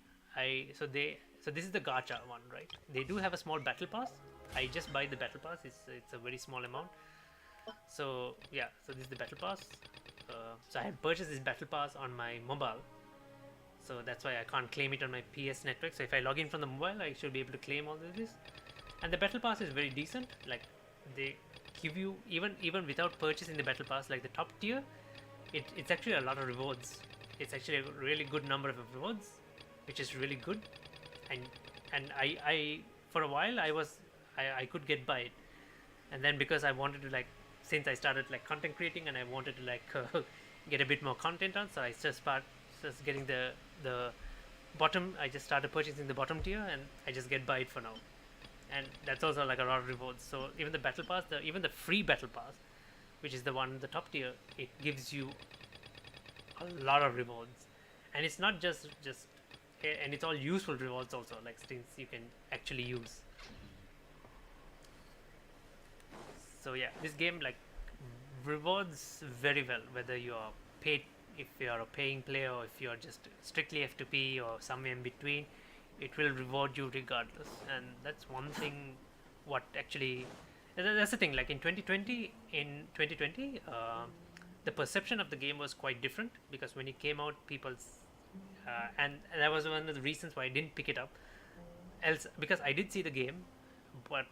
So this is the gacha one, right? They do have a small battle pass. I just buy the battle pass. It's a very small amount. So yeah, so this is the battle pass. So I had purchased this battle pass on my mobile, so that's why I can't claim it on my PS network. So if I log in from the mobile, I should be able to claim all of this. And the battle pass is very decent. Like, they give you, even without purchasing the battle pass, like the top tier, it's actually a lot of rewards. It's actually a really good number of rewards, which is really good. And I for a while I could get by it, and then because I wanted to, like, since I started like content creating and I wanted to like get a bit more content on, so I just getting the bottom. I just started purchasing the bottom tier, and I just get by it for now. And that's also like a lot of rewards. So even the battle pass, even the free battle pass, which is the one in the top tier, it gives you a lot of rewards. And it's not just and it's all useful rewards also, like things you can actually use. So yeah, this game like rewards very well, whether you are paid, if you are a paying player, or if you are just strictly F2P or somewhere in between, it will reward you regardless. And that's one thing what actually, that's the thing, like in 2020, the perception of the game was quite different, because when it came out, and that was one of the reasons why I didn't pick it up, else, because I did see the game, but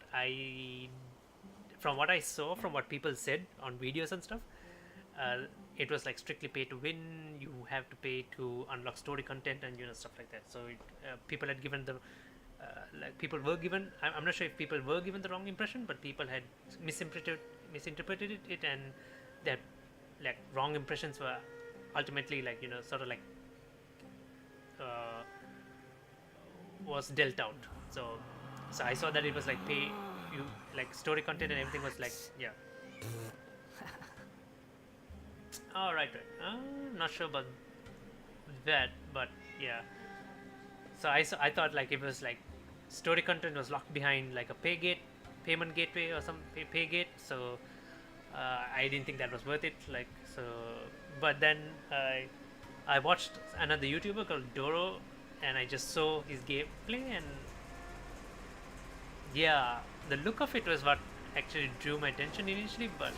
from what I saw, from what people said on videos and stuff, it was like strictly pay to win. You have to pay to unlock story content and stuff like that. So people had given the people were given, I'm not sure if people were given the wrong impression, but people had misinterpreted it, and that, like, wrong impressions were ultimately, like, sort of like uh, was dealt out. So I saw that it was like pay you, like story content and everything was like, yeah. All right, right. Not sure about that, but yeah. So I thought like it was like story content was locked behind like a payment gateway or some pay gate. So I didn't think that was worth it. Like so, but then I watched another YouTuber called Doro, and I just saw his gameplay, and yeah, the look of it was what actually drew my attention initially. But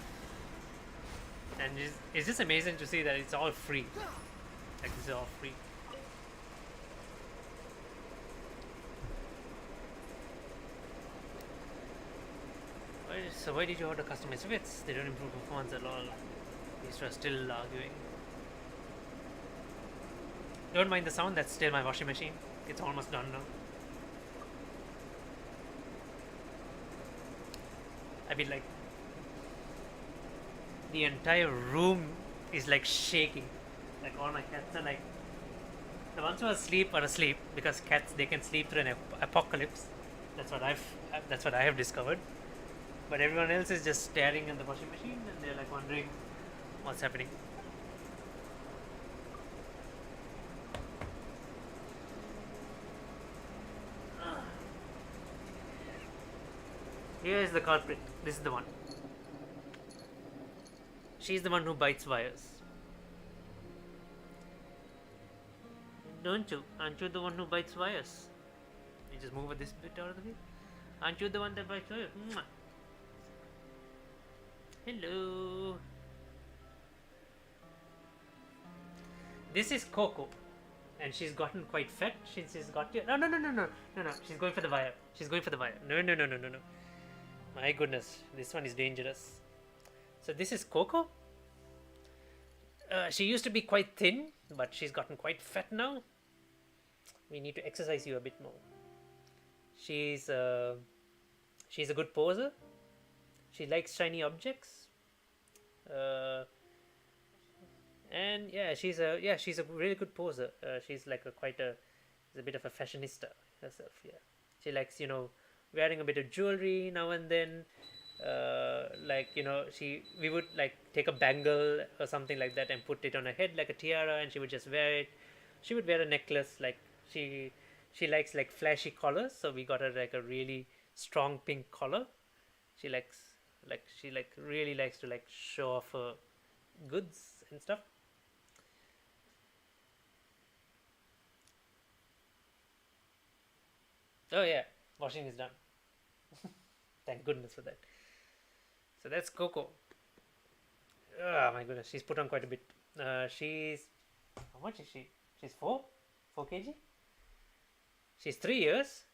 and it's just amazing to see that it's all free. Like it's all free. So why did you order customized fits? They don't improve performance at all. These are still arguing. Don't mind the sound, that's still my washing machine. It's almost done now. I mean, like, the entire room is like shaking. Like all my cats are like, the ones who are asleep are asleep because cats, they can sleep through an apocalypse. That's what I have discovered. But everyone else is just staring at the washing machine and they're like wondering what's happening. Here is the culprit. This is the one. She's the one who bites wires. Don't you? Aren't you the one who bites wires? You just move this bit out of the way. Aren't you the one that bites wires? Mwah. Hello. This is Coco, and she's gotten quite fat since she's got here. No. She's going for the wire. She's going for the wire. No. My goodness, this one is dangerous. So this is Coco. She used to be quite thin, but she's gotten quite fat now. We need to exercise you a bit more. She's a good poser. She likes shiny objects. And yeah, she's a really good poser. She's like she's a bit of a fashionista herself. Yeah, she likes wearing a bit of jewelry now and then. Like we would like take a bangle or something like that and put it on her head like a tiara, and she would just wear it. She would wear a necklace. Like she likes like flashy collars, so we got her like a really strong pink collar. She really likes to like show off her goods and stuff. Oh yeah, washing is done. Thank goodness for that. So that's Coco. Oh my goodness, she's put on quite a bit. She's how much is she? She's 4 kg. She's 3 years.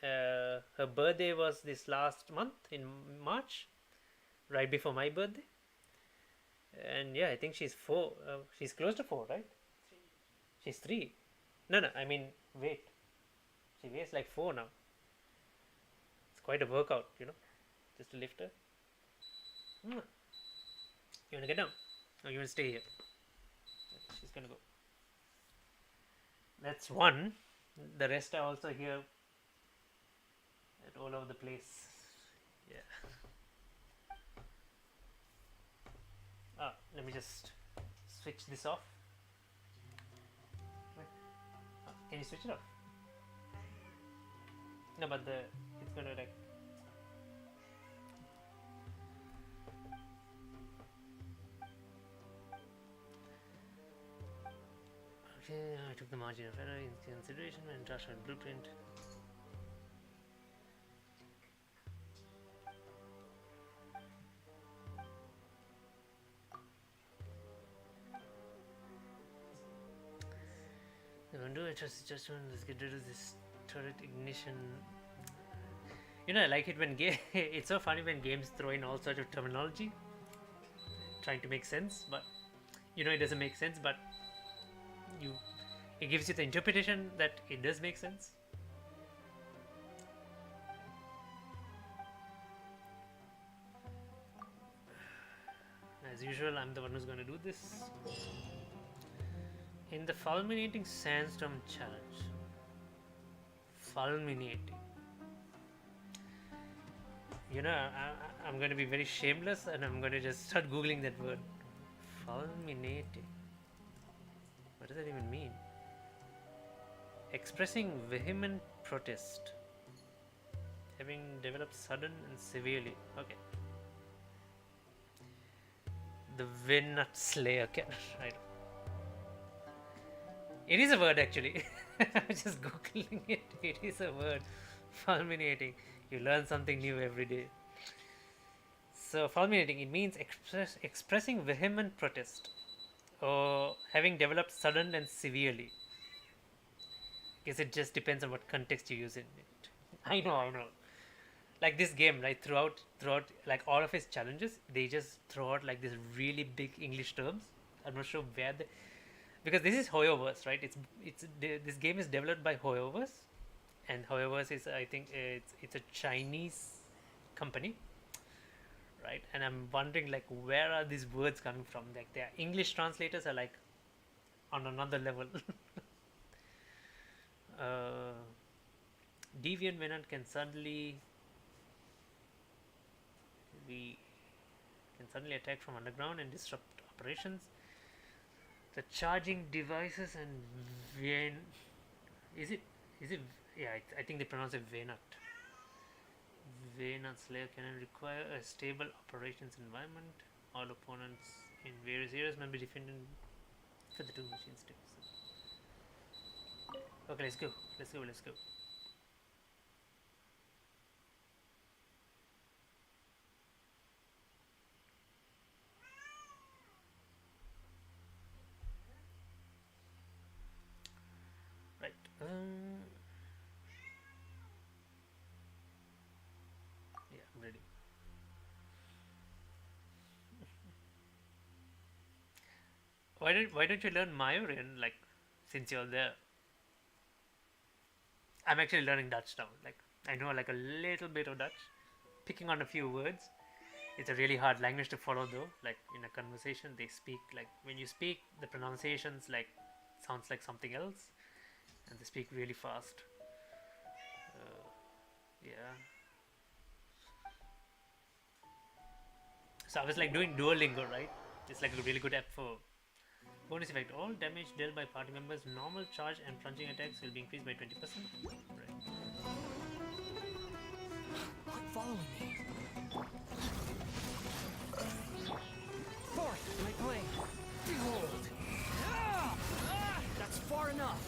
Her birthday was this last month in March, right before my birthday. And yeah, I think she's 4. She's close to 4, right? She's 3. No, I mean weight. She weighs like 4 now. It's quite a workout, just to lift her. You wanna get down? Or you wanna stay here? She's gonna go. That's one. The rest are also here. All over the place. Yeah. Let me just switch this off. Can you switch it off? No, but it's gonna like. Okay, I took the margin of error into consideration when trust and blueprint. Undo I trust judgment. Let's get rid of this turret ignition. I like it when it's so funny when games throw in all sorts of terminology, trying to make sense, but it doesn't make sense. But it gives you the interpretation that it does make sense. As usual, I'm the one who's going to do this. In the fulminating sandstorm challenge. Fulminating. You know, I'm going to be very shameless and I'm going to just start googling that word. Fulminating. What does that even mean? Expressing vehement protest. Having developed sudden and severely. Okay. The Winnut Slayer can. I don't. It is a word actually. I'm just googling it. It is a word. Fulminating. You learn something new every day. So fulminating, it means expressing vehement protest or having developed sudden and severely. Guess it just depends on what context you use in it. I know. Like this game, right? Throughout, like all of its challenges, they just throw out like this really big English terms. I'm not sure where they, because this is Hoyoverse, right? This game is developed by Hoyoverse, and Hoyoverse is, I think, it's a Chinese company, right? And I'm wondering like where are these words coming from? Like their English translators are like on another level. Deviant Venant can suddenly attack from underground and disrupt operations. The charging devices and is it yeah, I think they pronounce it Venat. Venat Slayer can require a stable operations environment. All opponents in various areas may be defended for the two machines too. So. Okay, let's go. Right. Yeah, I'm ready. Why don't you learn Mayoran, like, since you're there? I'm actually learning Dutch now. Like, I know like a little bit of Dutch, picking on a few words. It's a really hard language to follow though. Like in a conversation, they speak like when you speak, the pronunciations like sounds like something else, and they speak really fast. Yeah. So I was like doing Duolingo, right? It's like a really good app for bonus effect. All damage dealt by party members, normal charge and plunging attacks will be increased by 20%. Right. Quit following me. Forth, my blade. Behold. That's far enough.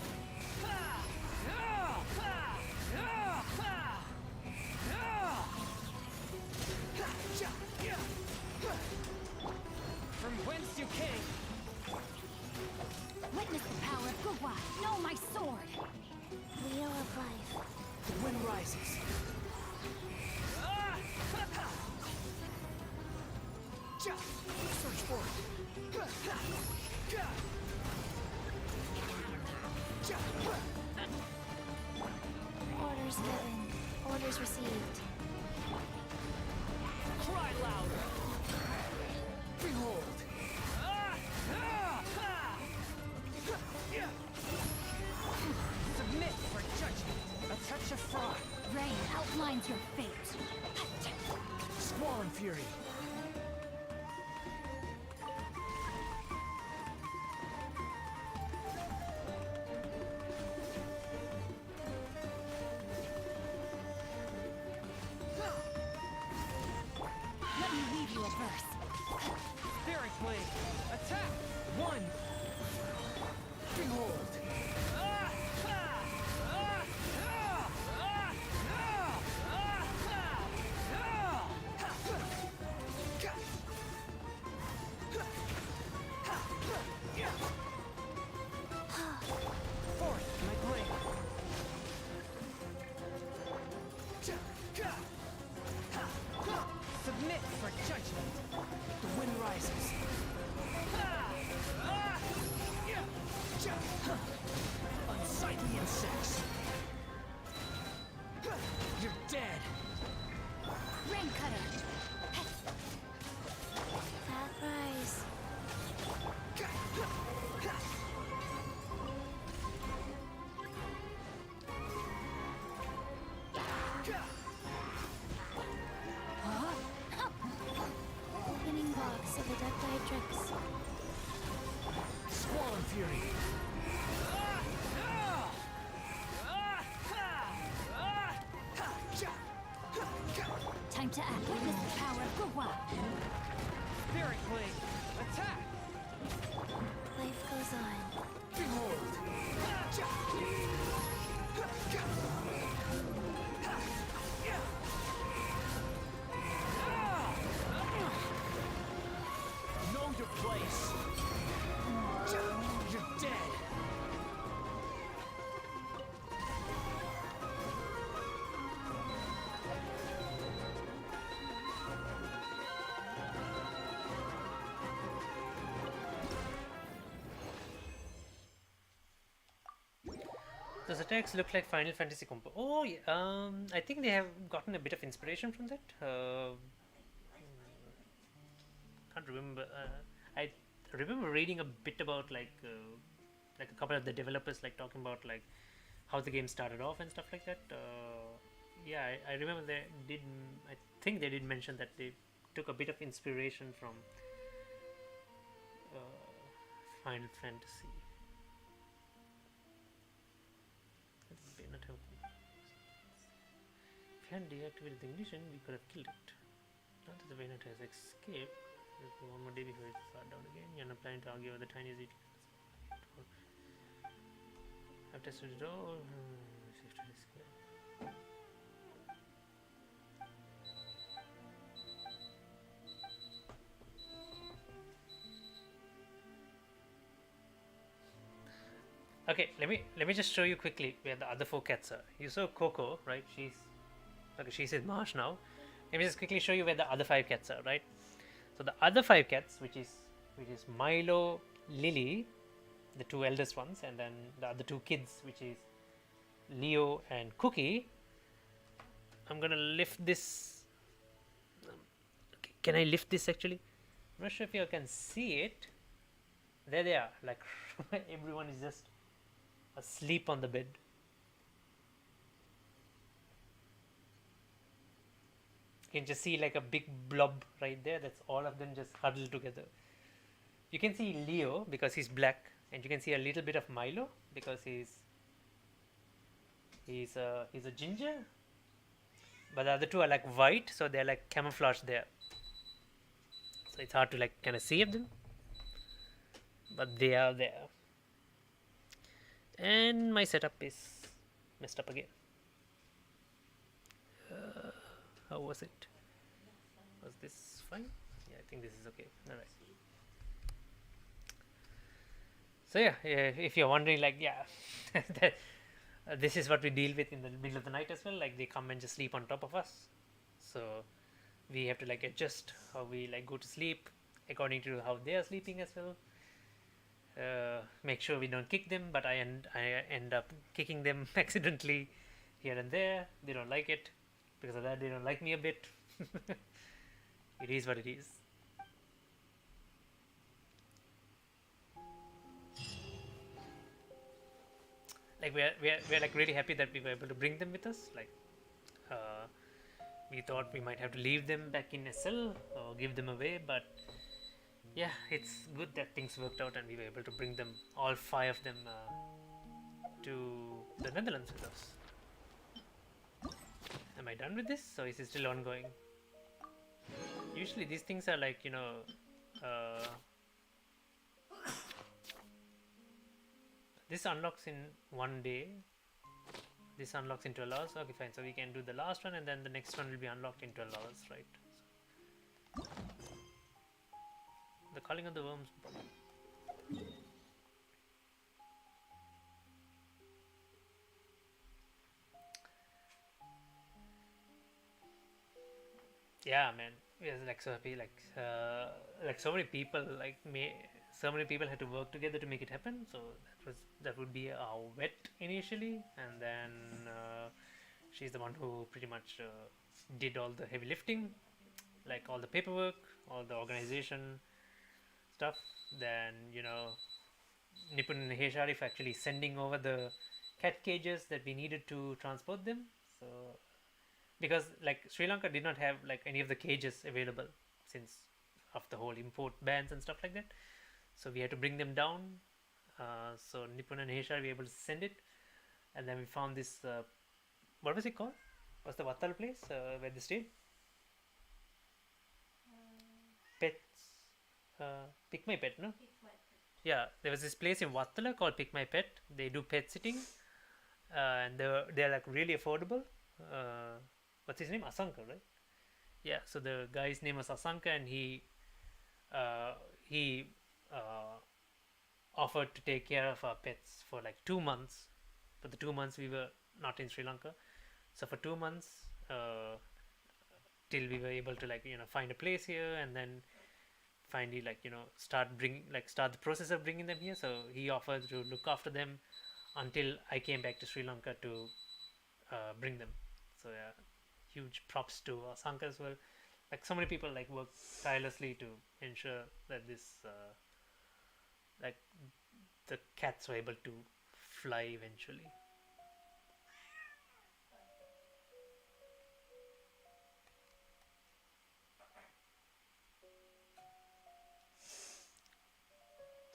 From whence you came. Witness the power of Gugwa. Know my sword. Wheel of life. The wind rises. Search for it. Orders given. Orders received. Cry louder. Behold. Submit for judgment. A touch of fraud. Rain outlines your fate. Squall fury. Let me leave you a verse. Spirit blade. Attack. One. Behold. Death Squall Fury. Time to act. Witness the power of Khvarena. Spirit Blade. Attack. life goes on. Behold. Know your place. You're dead. Those attacks look like Final Fantasy combo. Oh, yeah, I think they have gotten a bit of inspiration from that. Can't remember. I remember reading a bit about like a couple of the developers like talking about like how the game started off and stuff like that. Yeah, I remember they did. I think they did mention that they took a bit of inspiration from Final Fantasy. Not helpful. If you hadn't deactivated the ignition, we could have killed it. Now that the Bayonet has escaped, there's one more day before it's far down again. You're not planning to argue over the tiniest details. I've tested it all. Safe to escape. Okay, let me just show you quickly where the other four cats are. You saw Coco, right? She's in Marsh now. Let me just quickly show you where the other five cats are, right? So the other five cats, which is Milo, Lily, the two eldest ones, and then the other two kids, which is Leo and Cookie. I'm gonna lift this. Okay, can I lift this actually? I'm not sure if you can see it. There they are. Like everyone is just asleep on the bed. You can just see like a big blob right there. That's all of them just huddled together. You can see Leo because he's black, and you can see a little bit of Milo because he's a ginger. But the other two are like white, so they're like camouflaged there. So it's hard to like kind of see them, but they are there. And my setup is messed up again. How was it? Was this fine? Yeah, I think this is okay. Alright. So yeah, if you're wondering, like, yeah, this is what we deal with in the middle of the night as well. Like, they come and just sleep on top of us. So we have to like adjust how we like go to sleep according to how they are sleeping as well. Make sure we don't kick them, but I end up kicking them accidentally here and there. They don't like it. Because of that, they don't like me a bit. It is what it is. Like we're like really happy that we were able to bring them with us. Like we thought we might have to leave them back in SL or give them away, but yeah, it's good that things worked out and we were able to bring them, all five of them, to the Netherlands with us. Am I done with this, or is it still ongoing? Usually these things are like, you know, this unlocks in one day, this unlocks in 12 hours. Okay, fine, so we can do the last one and then the next one will be unlocked in 12 hours, right? So, the Calling of the Worms. Yeah, man, we are like so happy. Like so many people, so many people had to work together to make it happen. So that would be our vet initially, and then she's the one who pretty much did all the heavy lifting, like all the paperwork, all the organization stuff. Then, you know, Nipun and Heshari for actually sending over the cat cages that we needed to transport them. So because like Sri Lanka did not have like any of the cages available, since of the whole import bans and stuff like that. So we had to bring them down. So Nippon and Asia, we were able to send it, and then we found this. What was it called? What's the Vattal place where they stayed? Pets. Pick My Pet, no? Yeah, there was this place in Vattala called Pick My Pet. They do pet sitting, and they're like really affordable. What's his name? Asanka, right? Yeah. So the guy's name was Asanka, and he uh, offered to take care of our pets for like 2 months. For the 2 months we were not in Sri Lanka, so for 2 months, till we were able to find a place here, and then finally start the process of bringing them here. So he offered to look after them until I came back to Sri Lanka to bring them. So yeah, huge props to Asanka as well. Like so many people work tirelessly to ensure that this like the cats were able to fly eventually.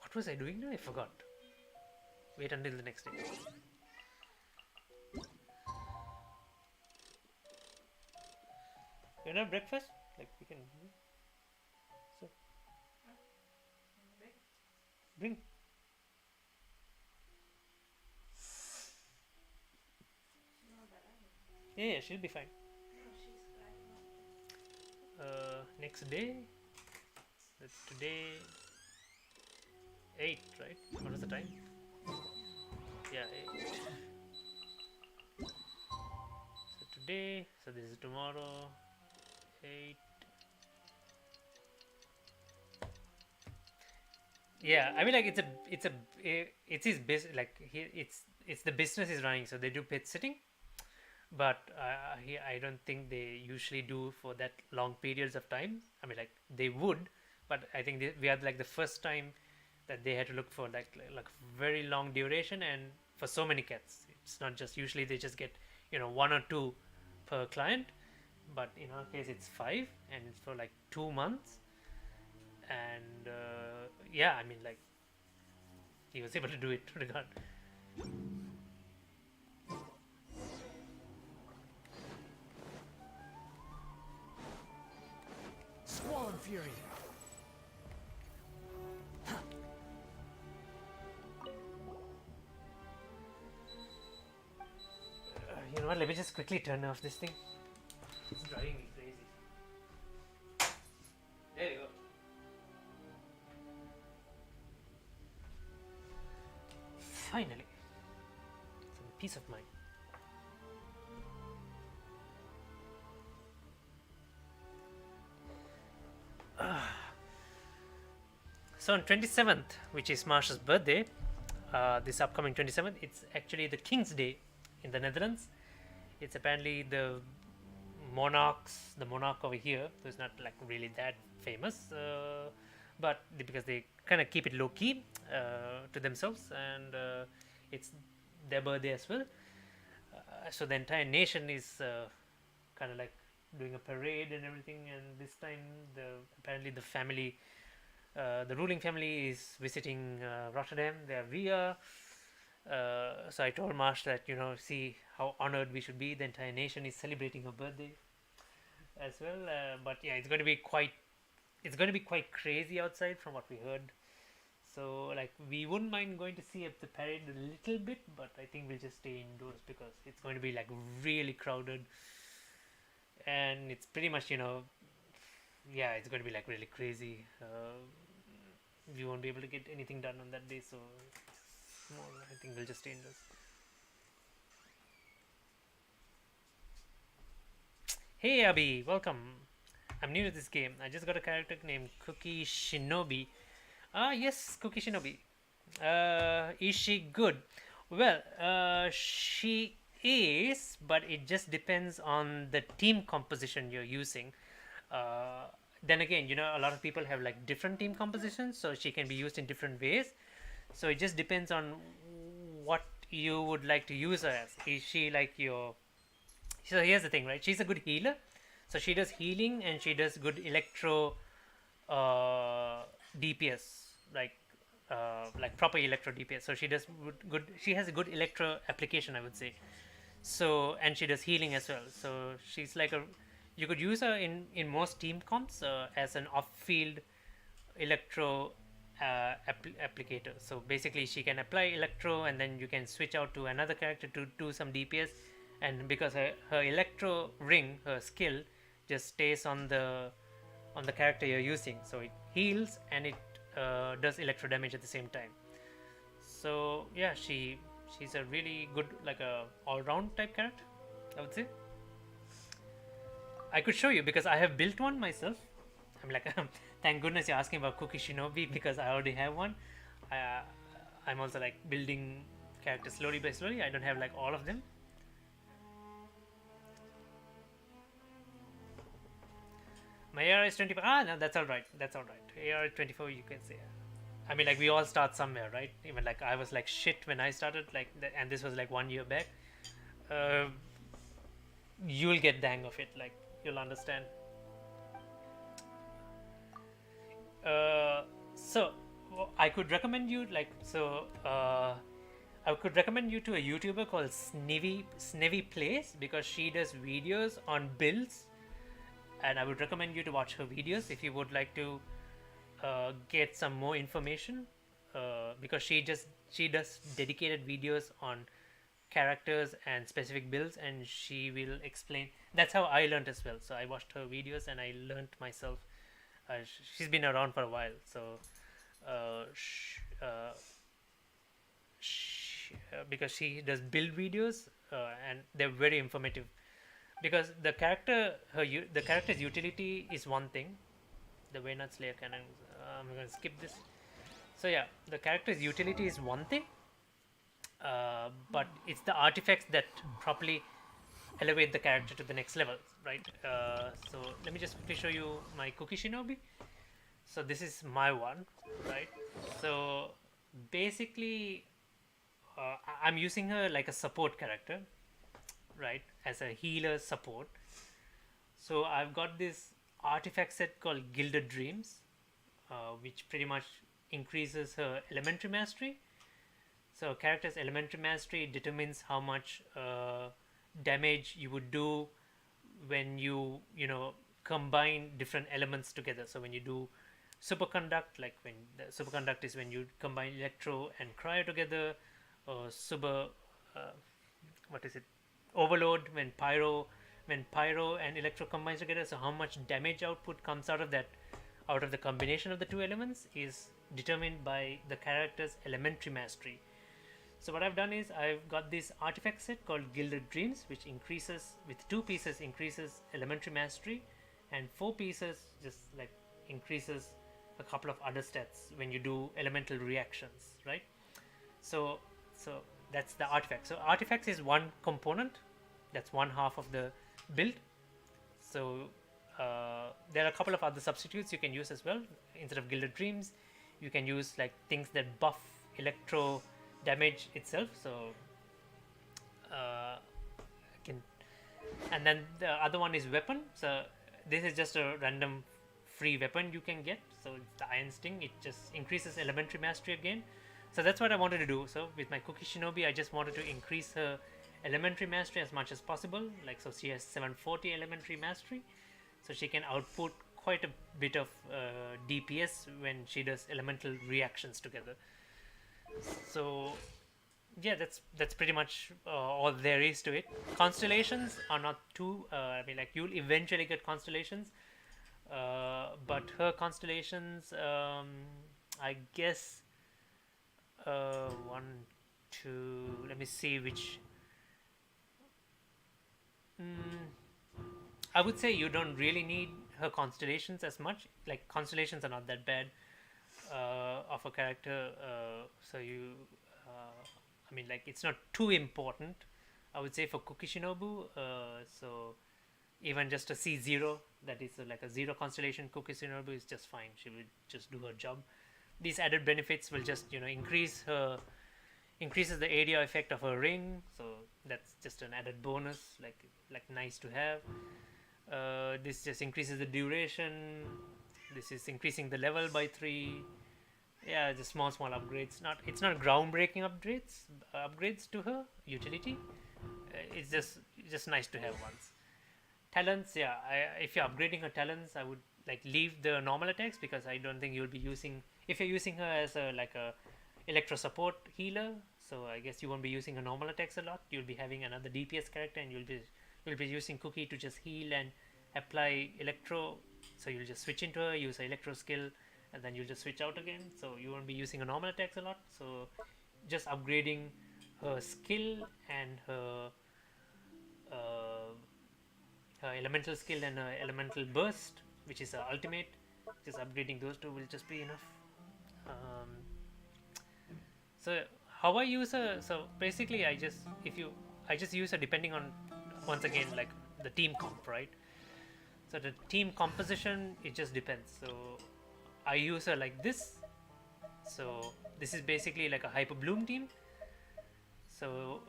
What was I doing now? I forgot. Wait until the next day. You want to have breakfast? Like we can. So bring. Yeah, she'll be fine. Next day. That's today. 8, right? What was the time? Yeah, 8. So today. So this is tomorrow. 8. Yeah, I mean it's his business. It's the business is running, so they do pet sitting, but I don't think they usually do for that long periods of time. I mean, they would, but I think we are the first time that they had to look for like very long duration and for so many cats. It's not just usually they just get 1 or 2 per client, but in our case it's 5 and it's for 2 months. And yeah, I mean he was able to do it regard. Squall and Fury. You know what, let me just quickly turn off this thing. It's driving me crazy. There you go. Finally, some peace of mind. So on 27th, which is Marsha's birthday, this upcoming 27th, it's actually the King's Day in the Netherlands. It's apparently the monarch over here, who's not really that famous, but because they kind of keep it low key to themselves, and it's their birthday as well. So the entire nation is kind of doing a parade and everything, and this time apparently the family, the ruling family, is visiting Rotterdam. They are via. So I told Marsh that see how honored we should be. The entire nation is celebrating her birthday as well. But yeah, it's going to be quite crazy outside from what we heard. So we wouldn't mind going to see the parade a little bit, but I think we'll just stay indoors because it's going to be really crowded, and it's pretty much yeah, it's going to be really crazy. We won't be able to get anything done on that day, so I think we'll just stay indoors. Hey Abby, welcome. I'm new to this game. I just got a character named Cookie Shinobi. Ah yes, Cookie Shinobi. Is she good? Well, she is, but it just depends on the team composition you're using. Then again, a lot of people have different team compositions, so she can be used in different ways. So it just depends on what you would like to use her as. Is she your... So here's the thing, right? She's a good healer. So she does healing and she does good electro uh, DPS, like proper electro DPS. So she does good. She has a good electro application, I would say. So, and she does healing as well. So she's like a, you could use her in most team comps as an off-field electro applicator. So basically, she can apply electro, and then you can switch out to another character to do some DPS. And because her electro ring, her skill, just stays on the character you're using, so it heals and it does electro damage at the same time. So yeah, she's a really good, like a all-round type character, I would say. I could show you because I have built one myself. I'm like, thank goodness you're asking about Cookie Shinobi because I already have one. I, I'm also like building characters slowly by slowly. I don't have like all of them. My AR is 24. Ah, no, that's all right. That's all right. AR is 24, you can say. I mean, like we all start somewhere, right? Even like I was like shit when I started, like, and this was like 1 year back. Uh, you'll get the hang of it. Like you'll understand. So I could recommend you I could recommend you to a YouTuber called Snivy Plays because she does videos on builds, and I would recommend you to watch her videos if you would like to get some more information because she does dedicated videos on characters and specific builds, and she will explain. That's how I learned as well. So I watched her videos and I learned myself. She's been around for a while, so uh, sh- uh, because she does build videos and they're very informative. Because the character's utility is one thing. The Waynut Slayer cannon. I'm gonna skip this. So yeah, the character's utility is one thing, but it's the artifacts that properly elevate the character to the next level, right? So let me just quickly show you my Cookie Shinobi. So this is my one, right? So basically, I'm using her like a support character, right? As a healer support. So I've got this artifact set called Gilded Dreams, which pretty much increases her elementary mastery. So a character's elementary mastery determines how much damage you would do when you combine different elements together. So when you do superconduct, like when the superconduct is when you combine electro and cryo together, or super what is it, overload when pyro and electro combines together. So how much damage output comes out of that, out of the combination of the two elements, is determined by the character's elementary mastery. So what I've done is I've got this artifact set called Gilded Dreams, which increases with 2 pieces increases elementary mastery, and 4 pieces just like increases a couple of other stats when you do elemental reactions, right? So that's the artifact. So artifacts is one component, that's one half of the build. So there are a couple of other substitutes you can use as well. Instead of Gilded Dreams, you can use like things that buff electro damage itself. So I can, and then the other one is weapon. So this is just a random free weapon you can get. So it's the Iron Sting. It just increases elementary mastery again. So that's what I wanted to do. So with my Cookie Shinobi, I just wanted to increase her elementary mastery as much as possible. Like, so she has 740 elementary mastery, so she can output quite a bit of DPS when she does elemental reactions together. So yeah, that's pretty much all there is to it. Constellations are not too I mean, like, you'll eventually get constellations, but her constellations, I guess, one, two, let me see which. I would say you don't really need her constellations as much. Like, constellations are not that bad of a character, so you I mean, like, it's not too important, I would say, for Cookie Shinobu. So even just a C0, that is like a 0 constellation Cookie Shinobu, is just fine. She will just do her job. These added benefits will just increases the area effect of her ring, so that's just an added bonus, like nice to have. This just increases the duration, This is increasing the level by 3. Yeah, just small upgrades. It's not groundbreaking upgrades to her utility. It's just nice to have once. Talents, yeah. If you're upgrading her talents, I would like leave the normal attacks, because I don't think you'll be using, if you're using her as a electro support healer. So I guess you won't be using her normal attacks a lot. You'll be having another DPS character, and you'll be using Cookie to just heal and apply electro. So you'll just switch into her, use her electro skill, and then you'll just switch out again. So you won't be using her normal attacks a lot. So just upgrading her skill and her elemental skill and her elemental burst, which is her ultimate. Just upgrading those two will just be enough. So how I use her, so basically I just use her depending on, once again, like the team comp, right? So the team composition, it just depends. So I use her like this. So this is basically like a hyper bloom team. So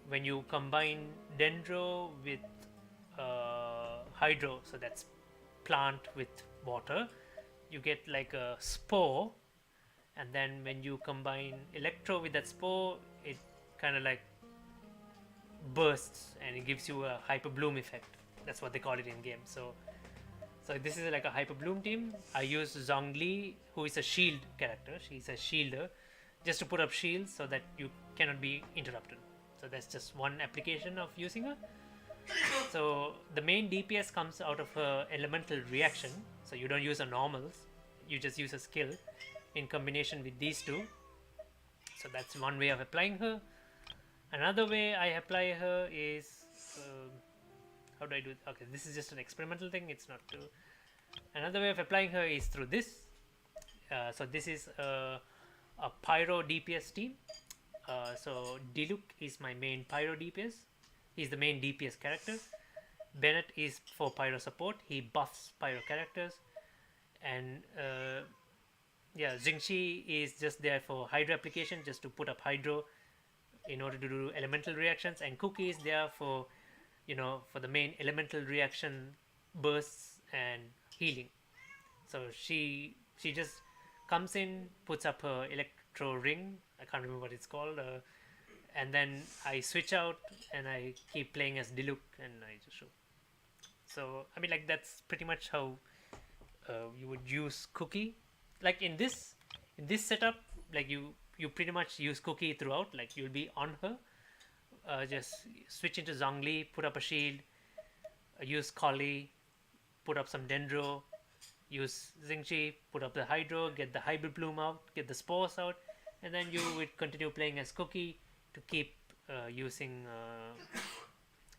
when you combine Dendro with Hydro, so that's plant with water, you get like a spore, and then when you combine Electro with that spore, it kind of like bursts and it gives you a hyper bloom effect. That's what they call it in game. So this is like a hyper bloom team. I use Zhongli, who is a shield character. She's a shielder, just to put up shields so that you cannot be interrupted. So that's just one application of using her. So the main DPS comes out of her elemental reaction. So you don't use her normals, you just use a skill in combination with these two. So that's one way of applying her. Another way I apply her is how do I do it? Okay, this is just an experimental thing. It's not too. Another way of applying her is through this. So this is a Pyro DPS team. So Diluc is my main Pyro DPS. He's the main DPS character. Bennett is for Pyro support. He buffs Pyro characters. And yeah, Jingxi is just there for Hydro application, just to put up Hydro in order to do elemental reactions. And Cookie is there for, for the main elemental reaction bursts and healing. So she just comes in, puts up her electro ring. I can't remember what it's called. And then I switch out and I keep playing as Diluc, and I just show. So I mean, like, that's pretty much how you would use Cookie. Like in this setup, like you pretty much use Cookie throughout. Like you'll be on her, just switch into Zhongli, put up a shield, use Collie, put up some Dendro, use Xingqi, put up the Hydro, get the Hybrid Bloom out, get the Spores out, and then you would continue playing as Cookie to keep using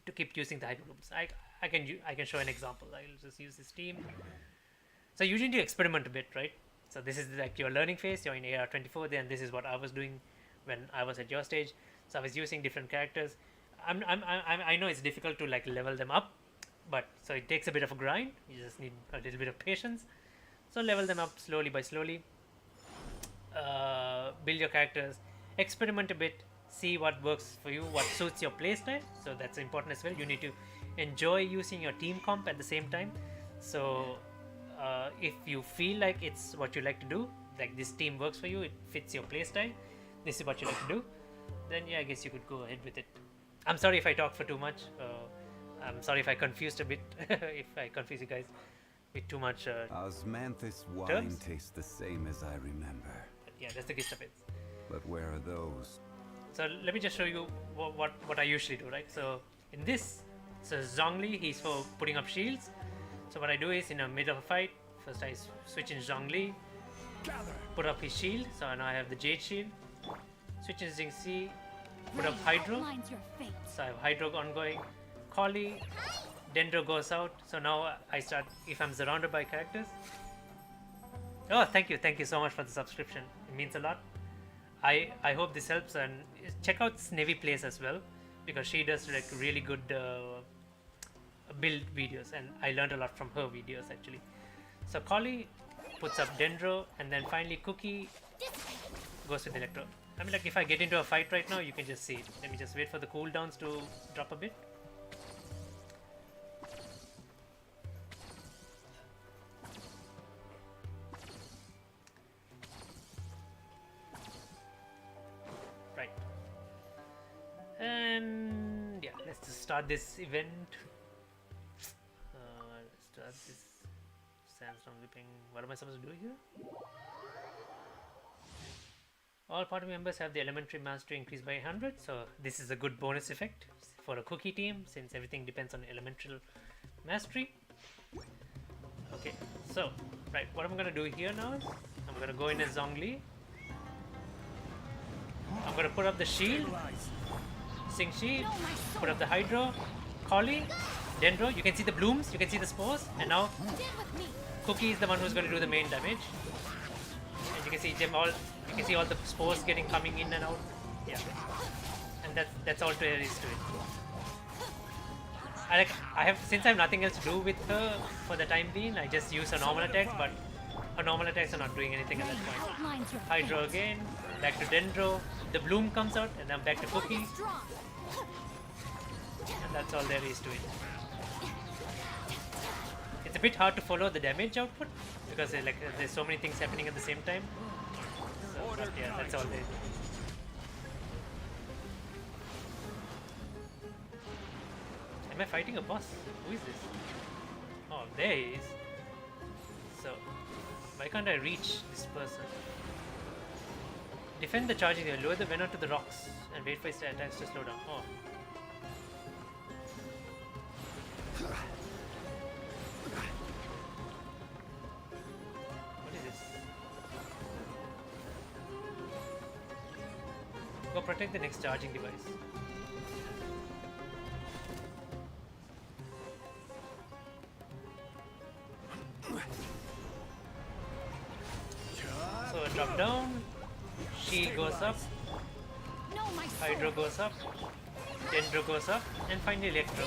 the Hybrid Blooms. I can show an example. I'll just use this team. So you need to experiment a bit, right? So this is like your learning phase. You're in AR24. Then this is what I was doing when I was at your stage. So I was using different characters. I know it's difficult to like level them up, but so it takes a bit of a grind. You just need a little bit of patience. So level them up slowly by slowly. Build your characters, experiment a bit, see what works for you, what suits your playstyle. So that's important as well. You need to enjoy using your team comp at the same time. So if you feel like it's what you like to do, like this team works for you, it fits your playstyle, this is what you like to do, then yeah, I guess you could go ahead with it. I'm sorry if I talked for too much. I'm sorry if I confused a bit, if I confuse you guys with too much Osmanthus wine terms. tastes the same as I remember. But yeah, that's the gist of it. But where are those? So let me just show you what I usually do, right? So in this, so Zhongli, he's for putting up shields. So what I do is, in the middle of a fight, first I switch in Zhongli, put up his shield. So now I have the Jade shield. Switch in Xingxi, put up Hydro. Outlines your fate. So I have Hydro ongoing. Collie, Dendro goes out. So now I start, if I'm surrounded by characters. Oh, thank you so much for the subscription. It means a lot. I hope this helps, and check out Snevy Plays as well, because she does like really good build videos, and I learned a lot from her videos actually. So Collie puts up Dendro, and then finally Cookie goes with Electro. I mean, like, if I get into a fight right now, you can just see it. Let me just wait for the cooldowns to drop a bit. start this event. Let's start this sandstorm whipping. What am I supposed to do here? All party members have the elementary mastery increased by 100, so this is a good bonus effect for a cookie team since everything depends on elemental mastery. Okay, so right, what I'm gonna do here now is I'm gonna go in as Zhongli. I'm gonna put up the shield, Xingxi, put up the Hydro, Collie, Dendro. You can see the blooms, you can see the spores, and now Cookie is the one who's gonna do the main damage. And you can see them all. You can see all the spores getting coming in and out. Yeah, and that's all there is to it. I have since I have nothing else to do with her for the time being. I just use her normal attacks, but her normal attacks are not doing anything at that point. Hydro again, back to Dendro. The bloom comes out, and then back to Cookie. And that's all there is to it. It's a bit hard to follow the damage output because there's so many things happening at the same time. So, but yeah, that's all there is. Am I fighting a boss? Who is this? Oh, there he is. So, why can't I reach this person? Defend the charging area. Lower the venom to the rocks and wait for his attacks to slow down. Oh. What is this? Go protect the next charging device. So drop down, shield goes up, Hydro goes up, Dendro goes up, and finally Electro.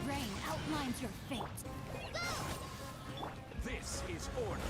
Rain outlines your fate. This is order.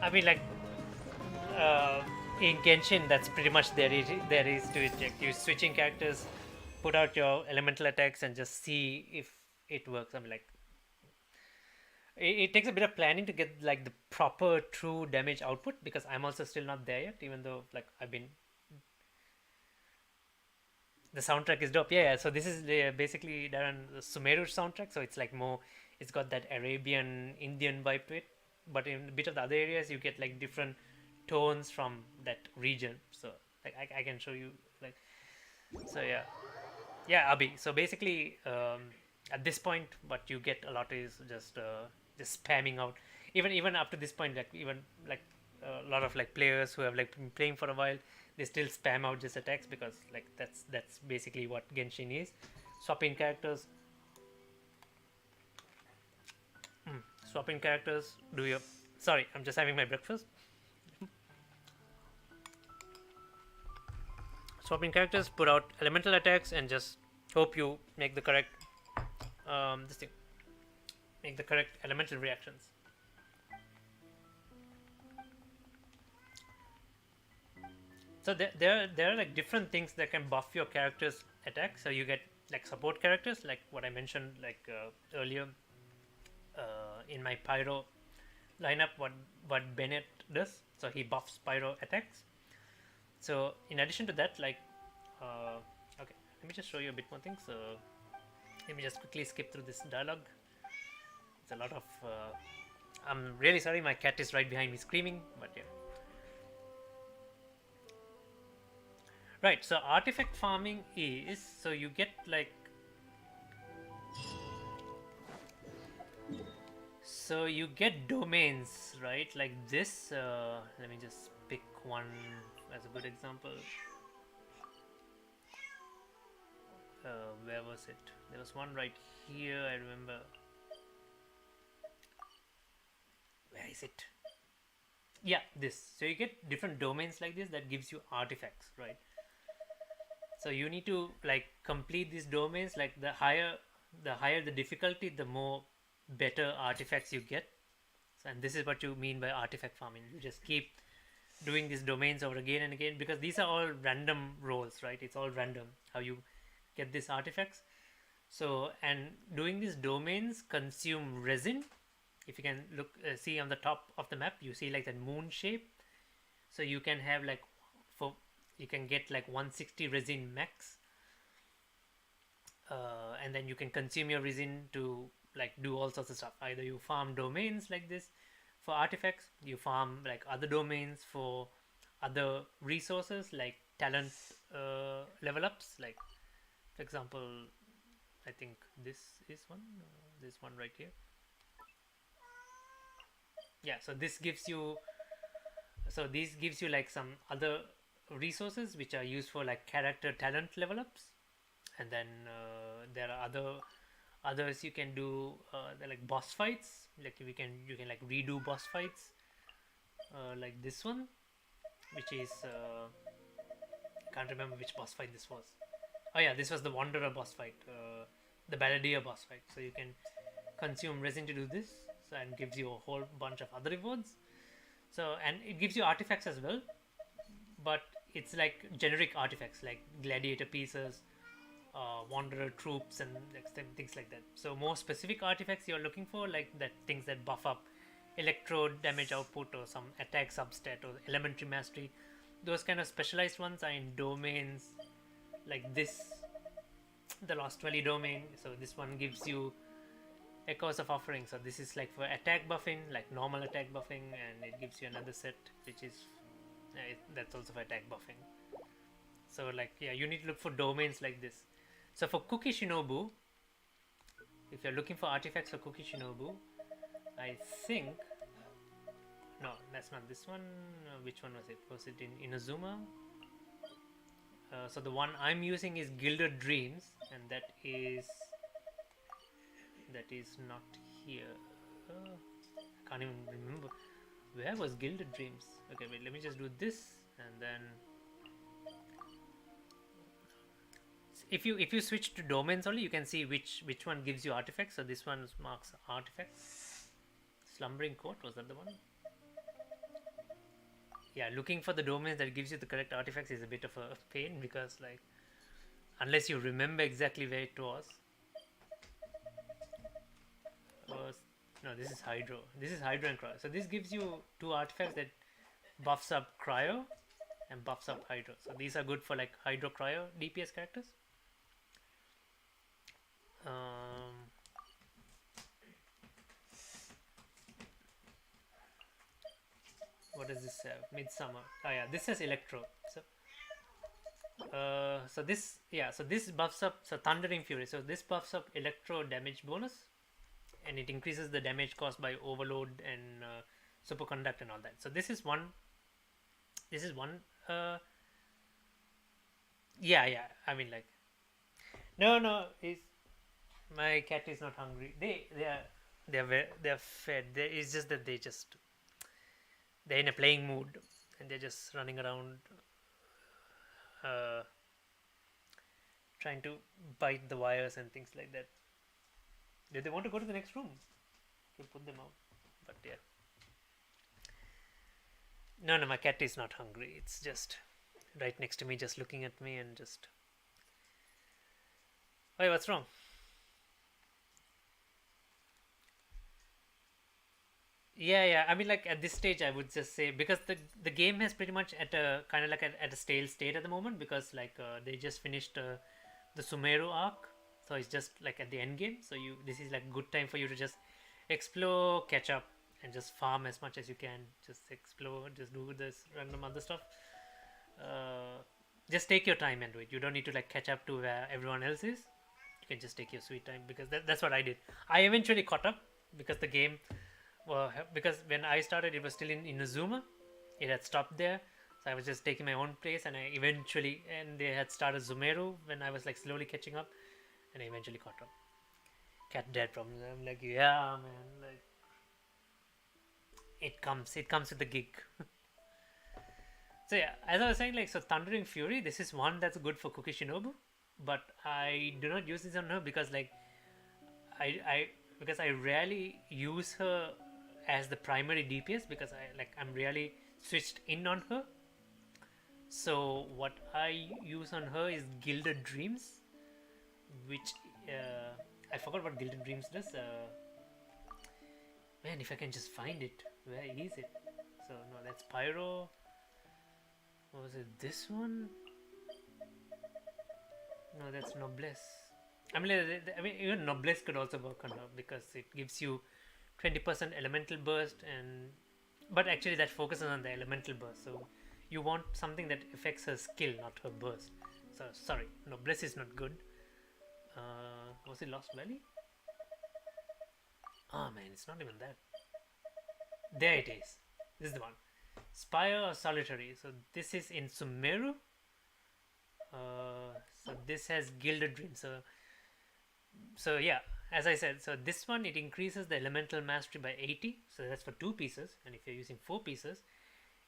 I mean, in Genshin, that's pretty much there is to it. Like, you switching characters, put out your elemental attacks, and just see if it works. I mean, it takes a bit of planning to get like the proper true damage output because I'm also still not there yet. Even though I've been. The soundtrack is dope. Yeah. So this is basically Darren Sumeru soundtrack. So it's like more. It's got that Arabian Indian vibe to it. But in a bit of the other areas you get like different tones from that region, so I can show you so yeah Abhi. So basically at this point what you get a lot is just spamming out even up to this point, even a lot of players who have been playing for a while, they still spam out just attacks because that's basically what Genshin is. Swapping characters. Swapping characters, sorry, I'm just having my breakfast. Swapping characters, put out elemental attacks, and just hope you make the correct make the correct elemental reactions. So there are like different things that can buff your character's attack. So you get like support characters, like what I mentioned like earlier in my pyro lineup. What Bennett does, so he buffs pyro attacks. So in addition to that, like okay, let me just show you a bit more things. So let me just quickly skip through this dialogue. It's a lot of I'm really sorry, my cat is right behind me screaming, but yeah. Right, so artifact farming is, so you get like, so you get domains, right? Like this, let me just pick one as a good example. Where was it? There was one right here, I remember. Where is it? Yeah, this. So you get different domains like this that gives you artifacts, right? So you need to like complete these domains. Like the higher the difficulty, the more better artifacts you get. And this is what you mean by artifact farming. You just keep doing these domains over again and again, because these are all random rolls, right? It's all random how you get these artifacts. So, and doing these domains consume resin. If you can look see on the top of the map, you see like that moon shape. So you can have like, for you can get like 160 resin max, and then you can consume your resin to like do all sorts of stuff. Either you farm domains like this for artifacts, you farm like other domains for other resources like talent level ups. Like for example, I think this is this one right here. Yeah, so this gives you, so this gives you like some other resources which are used for like character talent level ups. And then there are others you can do, they're like boss fights. Like you can like redo boss fights, like this one, which is I can't remember which boss fight this was. Oh yeah, this was the Wanderer boss fight, the Balladeer boss fight. So you can consume resin to do this, so, and gives you a whole bunch of other rewards. So, and it gives you artifacts as well, but it's like generic artifacts like gladiator pieces, wanderer troops, and things like that. So more specific artifacts you're looking for, like that things that buff up electro damage output or some attack substat or elementary mastery. Those kind of specialized ones are in domains like this, the Lost Valley domain. So this one gives you Echoes of Offering. So this is like for attack buffing, like normal attack buffing, and it gives you another set which is that's also for attack buffing. So like, yeah, you need to look for domains like this. So for Kuki Shinobu, if you're looking for artifacts for Kuki Shinobu, I think, no, that's not this one. Which one was it? Was it in Inazuma? So the one I'm using is Gilded Dreams, and that is not here. I can't even remember where was Gilded Dreams. Okay, wait, let me just do this, and then if you switch to domains only, you can see which one gives you artifacts. So this one marks artifacts. Slumbering Court, was that the one? Yeah, looking for the domains that gives you the correct artifacts is a bit of a pain, because like unless you remember exactly where it was. No, this is Hydro. This is Hydro and Cryo. So this gives you two artifacts that buffs up Cryo and buffs up Hydro. So these are good for like Hydro Cryo DPS characters. What does this have? Midsummer. Oh yeah, this has Electro. So this, yeah, so this buffs up, so Thundering Fury. So this buffs up Electro damage bonus, and it increases the damage caused by Overload and Superconduct and all that. So this is one. Yeah. I mean, like, no. My cat is not hungry. They're fed. It's just that they're in a playing mood, and they're just running around, trying to bite the wires and things like that. Do they want to go to the next room? You can put them out. But yeah. No, my cat is not hungry. It's just right next to me, just looking at me and just. Hey, what's wrong? Yeah. I mean, like at this stage, I would just say because the game has pretty much at a kind of like at a stale state at the moment because like they just finished the Sumeru arc, so it's just like at the end game. So you this is like good time for you to just explore, catch up, and just farm as much as you can. Just explore, just do this random other stuff. Uh, just take your time and do it. You don't need to like catch up to where everyone else is. You can just take your sweet time because that's what I did. I eventually caught up because the game well, because when I started, it was still in Inazuma. It had stopped there, so I was just taking my own pace, and I eventually and they had started Zumeru when I was like slowly catching up, and I eventually caught up. Cat dead problems. I'm like, yeah, man. Like it comes with the gig. So yeah, as I was saying, like so Thundering Fury. This is one that's good for Kuki Shinobu, but I do not use this on her because like I because I rarely use her as the primary DPS because I'm really switched in on her. So what I use on her is Gilded Dreams, which I forgot what Gilded Dreams does. Man, if I can just find it, where is it? So no, that's Pyro. What was it? This one? No, that's Noblesse. I mean, even Noblesse could also work on her because it gives you 20% elemental burst, and but actually that focuses on the elemental burst. So you want something that affects her skill, not her burst. So sorry, Noblesse is not good. Was it Lost Valley? Oh man, it's not even that. There it is. This is the one. Spire or Solitary. So this is in Sumeru. So this has Gilded Dream. So yeah, as I said, so this one it increases the elemental mastery by 80. So that's for 2 pieces, and if you're using 4 pieces,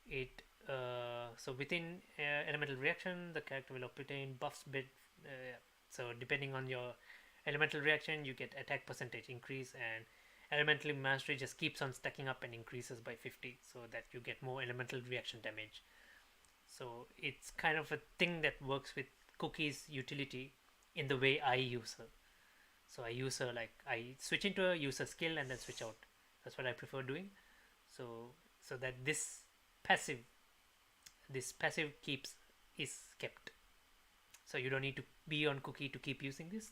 it so within elemental reaction, the character will obtain buffs bit. So depending on your elemental reaction, you get attack percentage increase, and elemental mastery just keeps on stacking up and increases by 50, so that you get more elemental reaction damage. So it's kind of a thing that works with Cookie's utility in the way I use her. So I use her like I switch into her, use her skill, and then switch out. That's what I prefer doing. So that passive this passive keeps is kept. So you don't need to be on Cookie to keep using this.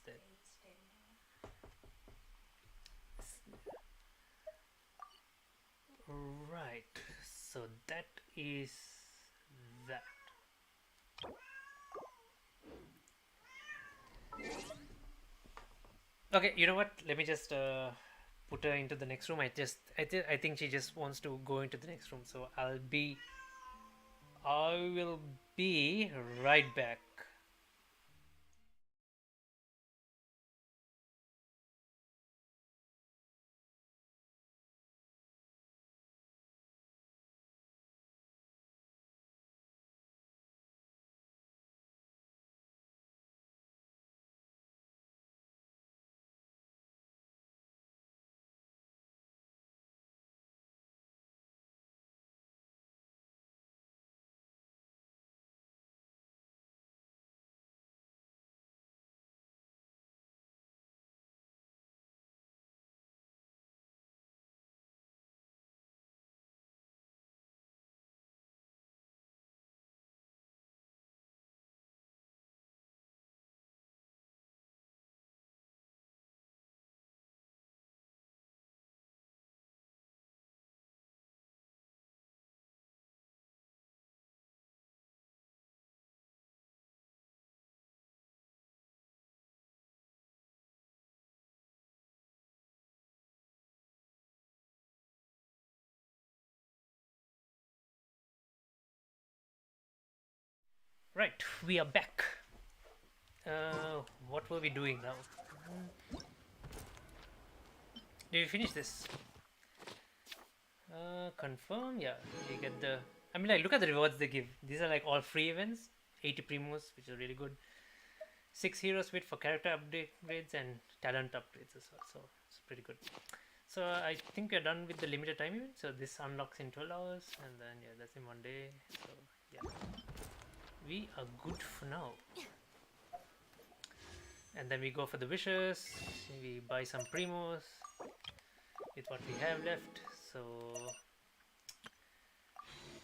Right. So that is that. Okay, you know what? Let me just put her into the next room. I think she just wants to go into the next room. So I will be right back. Right, we are back. What were we doing now? Did we finish this? Confirm. Yeah, you get the. I mean, like, look at the rewards they give. These are like all free events. 80 primos, which is really good. 6 heroes with for character upgrades and talent upgrades as well. So it's pretty good. So I think we're done with the limited time event. So this unlocks in 12 hours, and then yeah, that's in one day. So yeah. we are good for now. And then we go for the wishes. We buy some primos with what we have left. So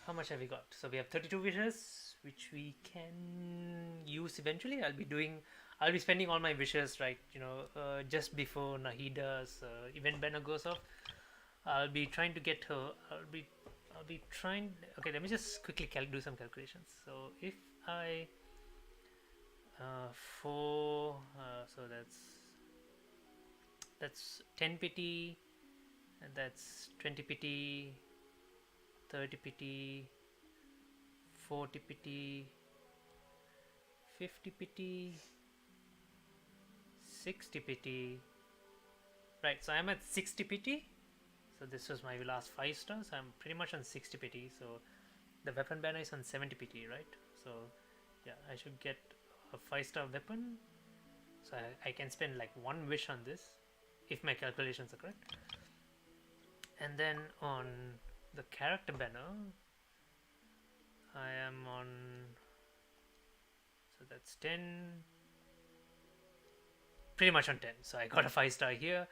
how much have we got? So we have 32 wishes, which we can use eventually. I'll be spending all my wishes, right? Just before Nahida's event banner goes off. I'll be trying to get her. I'll be trying. Okay, let me just quickly do some calculations. So if I so that's 10 PT, and that's 20 PT, 30 PT, 40 PT, 50 PT, 60 PT. Right, so I'm at 60 PT. So this was my last 5 stars. I'm pretty much on 60 PT. So the weapon banner is on 70 PT, right? So yeah, I should get a 5-star weapon. So I can spend like 1 wish on this, if my calculations are correct. And then on the character banner, I am on, so that's 10, pretty much on 10. So I got a 5-star here,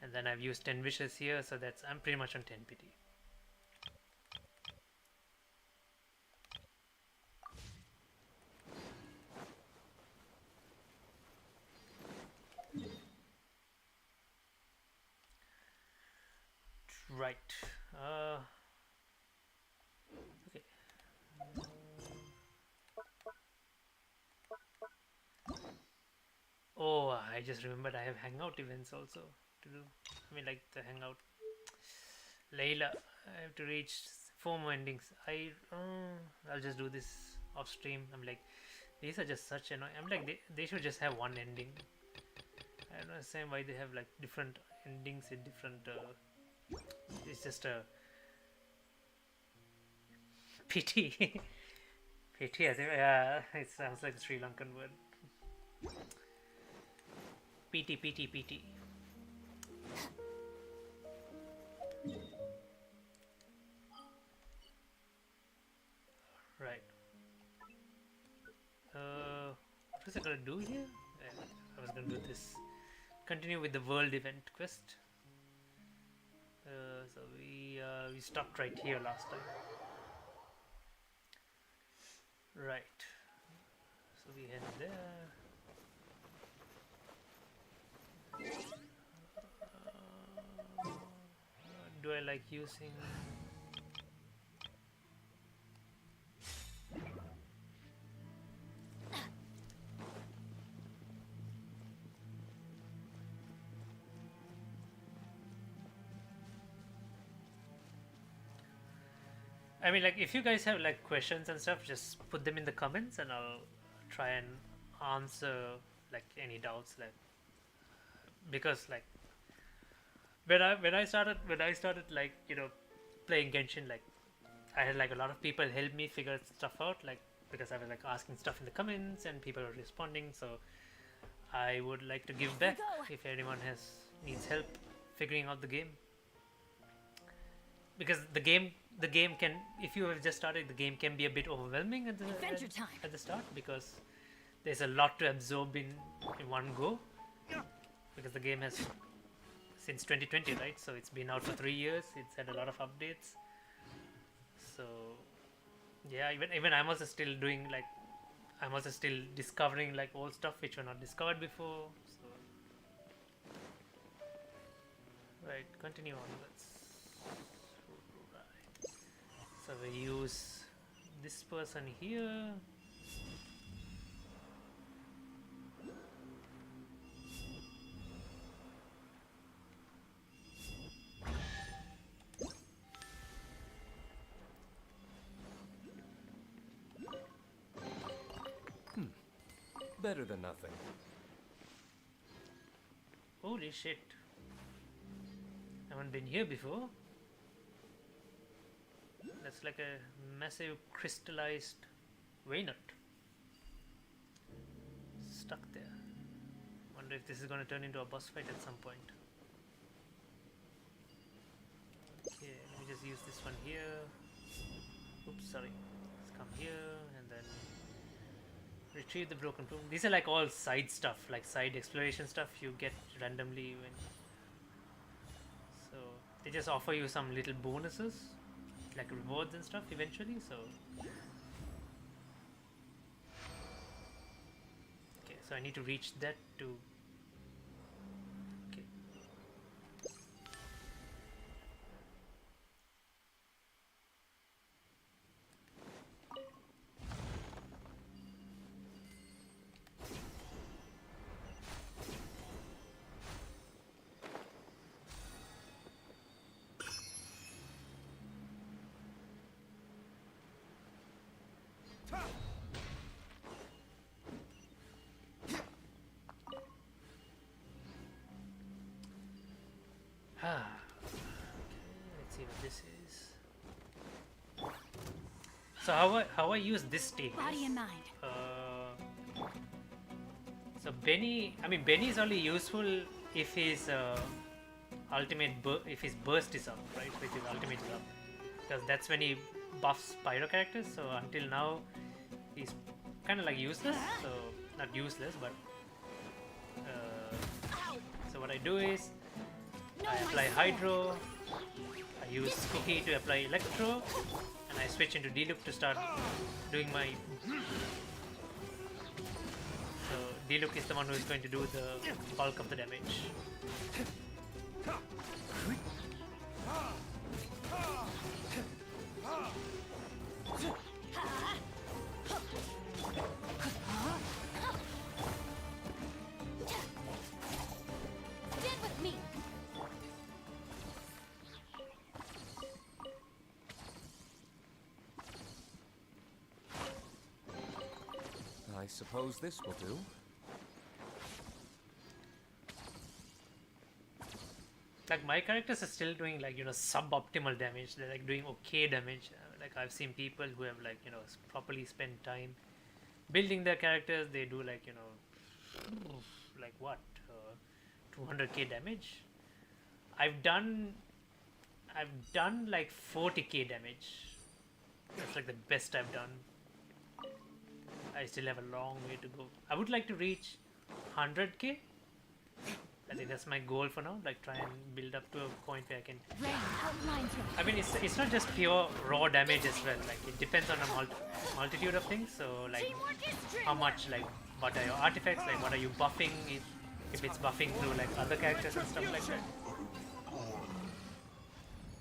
and then I've used 10 wishes here, so I'm pretty much on 10 PT. Right. Okay. Oh, I just remembered I have hangout events also to do. I mean, like the hangout. Layla, I have to reach 4 more endings. I'll just do this off stream. I'm like, these are just such annoying. I'm like, they should just have one ending. I don't understand why they have like different endings in different. It's just a pity. Pity, I think. Yeah, it sounds like a Sri Lankan word. PT. Right. What was I gonna do here? I was gonna do this. Continue with the world event quest. So we stopped right here last time. Right. So we head there. Do I like using? I mean, like, if you guys have like questions and stuff, just put them in the comments, and I'll try and answer like any doubts. Like, because like when I started like playing Genshin, like I had like a lot of people help me figure stuff out, like because I was like asking stuff in the comments and people were responding. So I would like to give back if anyone needs help figuring out the game, because the game can, if you have just started, the game can be a bit overwhelming at the start, because there's a lot to absorb in one go, because the game has since 2020, right? So it's been out for 3 years. It's had a lot of updates. So yeah, even I'm also still doing like, I'm also still discovering like old stuff which were not discovered before. So right, continue on. Let's right. So we use this person here. Better than nothing. Holy shit. I haven't been here before. That's like a massive crystallized waynut stuck there. Wonder if this is going to turn into a boss fight at some point. Okay, let me just use this one here. Oops, sorry. Let's come here and then Retrieve the broken tomb. These are like all side stuff, like side exploration stuff you get randomly when. So they just offer you some little bonuses, like rewards and stuff eventually. So okay, so I need to reach that to. Okay. Ah, okay, let's see what this is. So how I use this stage? Body and mind. So Benny, I mean Benny is only useful if his if his burst is up, right? If his ultimate is up, because that's when he buffs pyro characters. So until now, he's kind of like useless. So not useless, but so what I do is I apply Hydro, I use Cookie to apply Electro, and I switch into D-Loop to start doing my. So D-Loop is the one who is going to do the bulk of the damage. Stand with me. I suppose this will do. Like my characters are still doing like suboptimal damage. They're like doing okay damage. Like I've seen people who have like properly spent time building their characters. They do like like what 200k damage. I've done like 40k damage. That's like the best I've done. I still have a long way to go. I would like to reach 100k. I think that's my goal for now. Like try and build up to a point where I can. Rain outlines your I mean, it's not just pure raw damage as well. Like it depends on a multitude of things. So like how much, like what are your artifacts, like what are you buffing, if it's buffing through like other characters and stuff like that.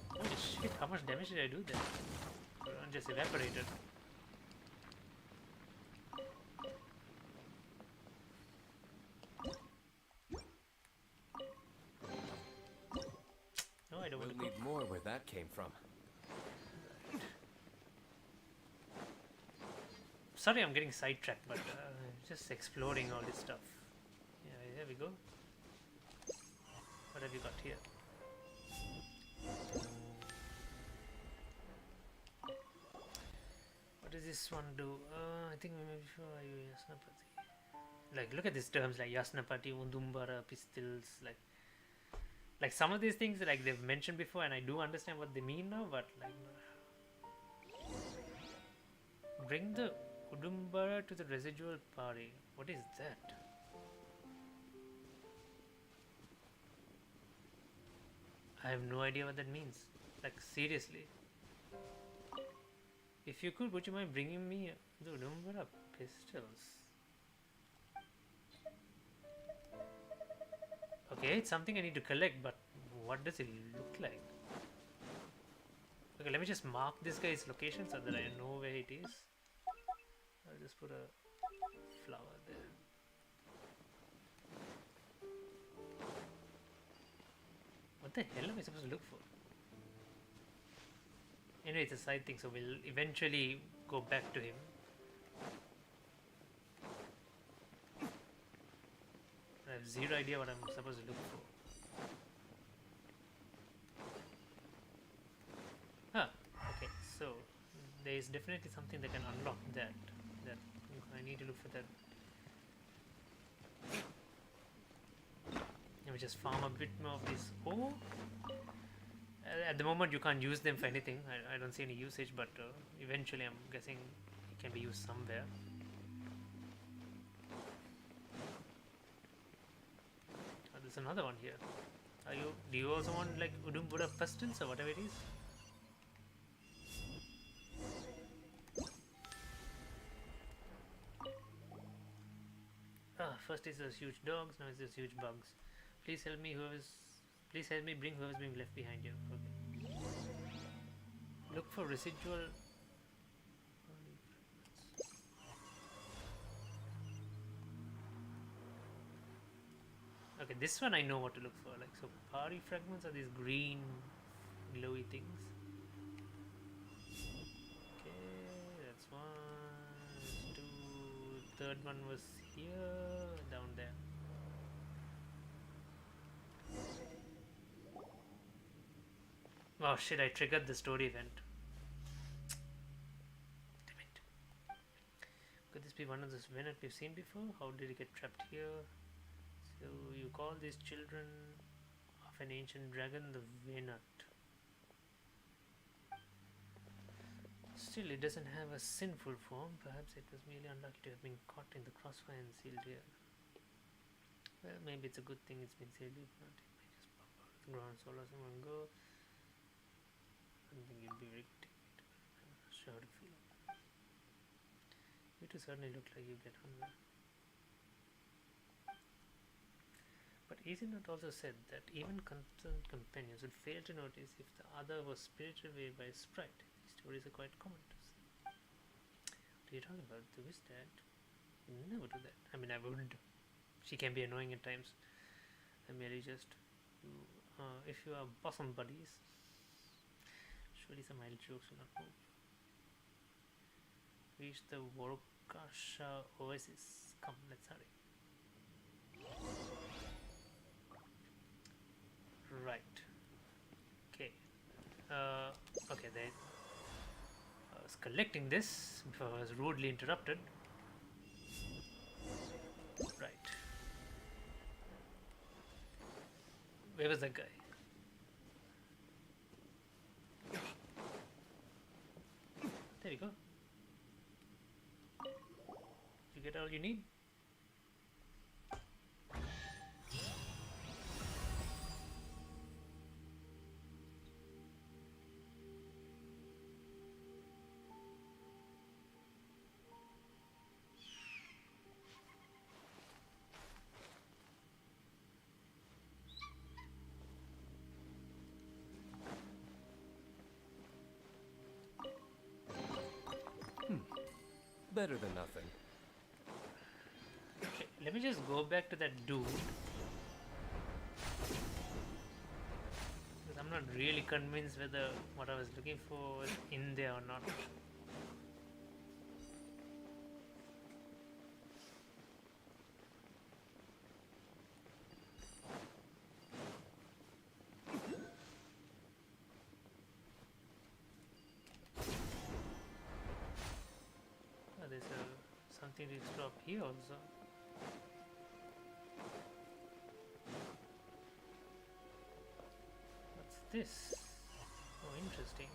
Holy shit! How much damage did I do there? It just evaporated. No, I don't We'll want to go. need more where that came from. Sorry, I'm getting sidetracked, but just exploring all this stuff. Yeah, there we go. What have you got here? What does this one do? I think maybe sure are you Yasnapati. Like, look at these terms like Yasnapati, Undumbara, pistols. Like some of these things, like they've mentioned before, and I do understand what they mean now. But like, bring the Udumbara to the residual party. What is that? I have no idea what that means. Like seriously. If you could, would you mind bringing me the Udumbara pistols? Okay, it's something I need to collect, but what does it look like? Okay, let me just mark this guy's location so that I know where it is. I'll just put a flower there. What the hell am I supposed to look for? Anyway, it's a side thing, so we'll eventually go back to him. I have zero idea what I'm supposed to look for. Ah, okay, so there is definitely something that can unlock that. I need to look for that. Let me just farm a bit more of this ore. At the moment you can't use them for anything. I don't see any usage, but eventually I'm guessing it can be used somewhere. there's another one here. Do you also want like Udum Buddha pestles or whatever it is? First is those huge dogs, now it's those huge bugs. Please help me please help me bring whoever's being left behind here. Okay. Look for residual. Okay, this one I know what to look for. Like, so party fragments are these green glowy things. Okay, that's one. That's two. Third one was here, down there. Oh shit, I triggered the story event. Damn it. Could this be one of those Venet we've seen before? How did it get trapped here? So you call these children of an ancient dragon the Venet. Still, it doesn't have a sinful form. Perhaps it was merely unlucky to have been caught in the crossfire and sealed here. Well, maybe it's a good thing it's been sealed. If not, it may just pop out of the ground so long as one go. I don't think you'd be very good. I'm not sure how to feel. You two certainly look like you get hungry. But is it not also said that even concerned companions would fail to notice if the other was spirited away by a sprite? These stories are quite common to us. What are you talking about? The wish dad would never do that. I mean, I wouldn't. She can be annoying at times. I merely just, if you are bosom buddies, surely some idle jokes will not move. Reach the Vorkasha oasis. Come, let's hurry. Right. Okay. Okay, then I was collecting this before I was rudely interrupted. Right. Where was that guy? There you go. You get all you need? Better than nothing. Okay, let me just go back to that dude. Because I'm not really convinced whether what I was looking for was in there or not. There's something to stop here also. What's this? Oh, interesting.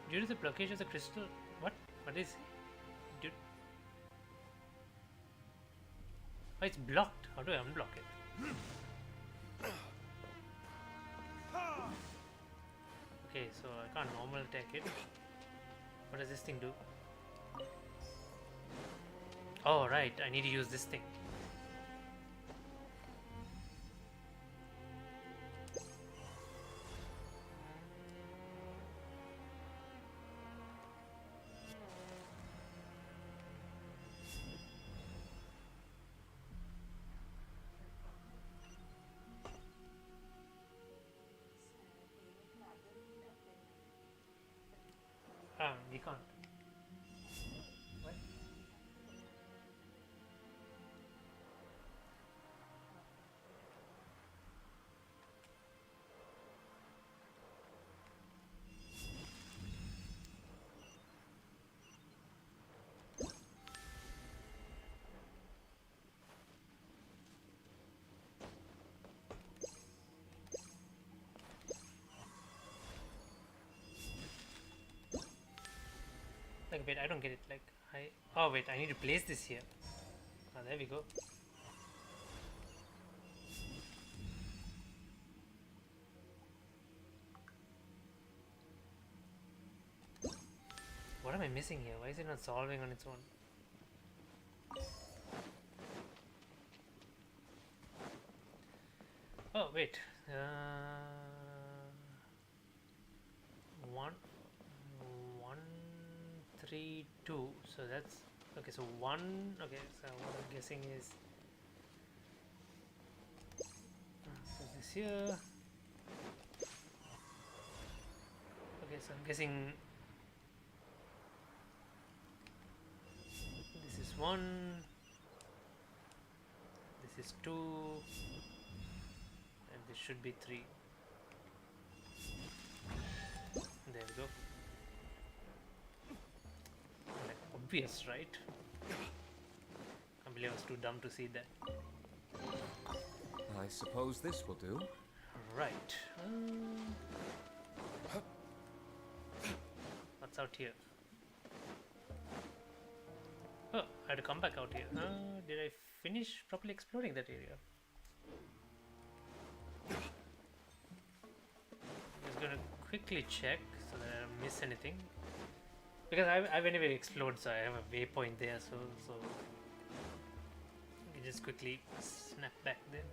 Due to the blockage of the crystal, what is it? Due oh, it's blocked. How do I unblock it? Okay, so I can't normal attack it. What does this thing do? Oh right, I need to use this thing. You can't. What? Like, wait, I don't get it. Like, oh wait, I need to place this here. Oh, there we go. What am I missing here? Why is it not solving on its own? Oh wait, one, 132. So that's okay. So one. Okay, so what I'm guessing is put this here. Okay, so I'm guessing this is one. This is two. And this should be 3. There we go. Like, obvious, right? Can't believe I was too dumb to see that. I suppose this will do. Right. What's out here? Oh, I had to come back out here. Did I finish properly exploring that area? Just gonna quickly check so that I don't miss anything, because I've anyway explored, so I have a waypoint there, so you just quickly snap back there.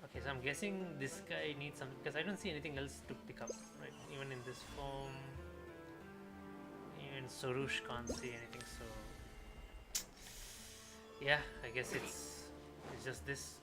Okay, so I'm guessing this guy needs some, because I don't see anything else to pick up, right? Even in this form, even Sorush can't see anything, so yeah, I guess it's just this.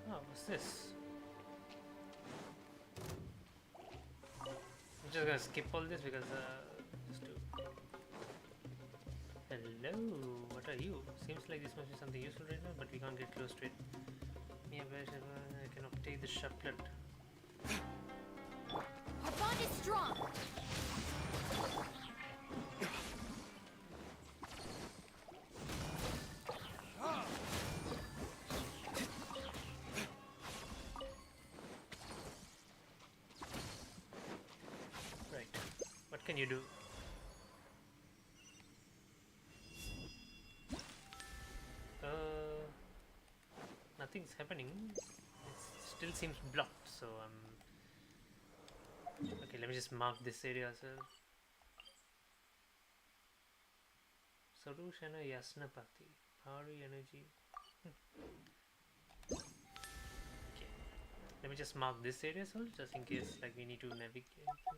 Oh, what's this? I'm just gonna skip all this because just to... Hello, what are you? Seems like this must be something useful right now, but we can't get close to it. Yeah, but I can obtain the chaplet. Our bond is strong. Right. What can you do? Nothing's happening. It still seems blocked, so okay, let me just mark this area as well. Sarushana Yasnapati. Hari energy. Okay. Let me just mark this area as well, just in case like we need to navigate. Like,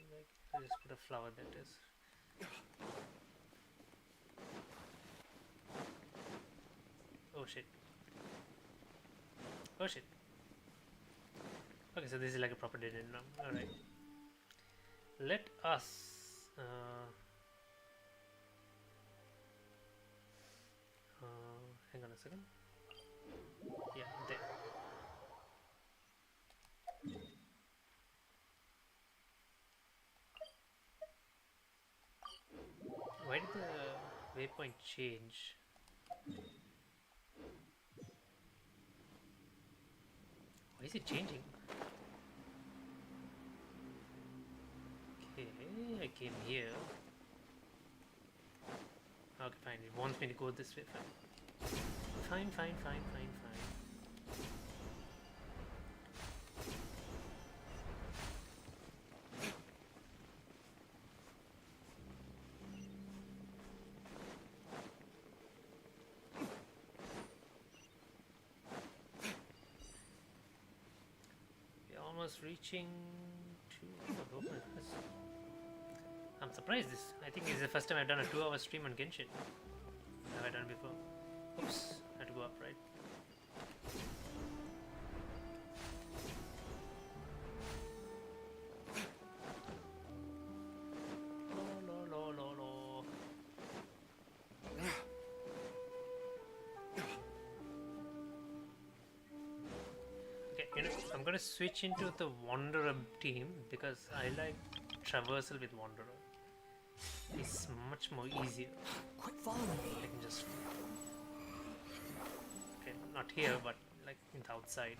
I'll just put a flower that is. Oh shit. Oh shit. Okay, so this is like a proper dead end now. Alright. Let us hang on a second. Yeah, there. Why did the waypoint change? Why is it changing? Okay, I came here. Okay, fine. It wants me to go this way. Fine. Fine. almost reaching to. I'm surprised this. I think this is the first time I've done a 2-hour stream on Genshin. Have I done it before? Oops, I had to go up, right? Okay, you know, I'm gonna switch into the Wanderer team because I like traversal with Wanderer. It's much more easier. Quit following me. I can just, okay, not here, but like in the outside.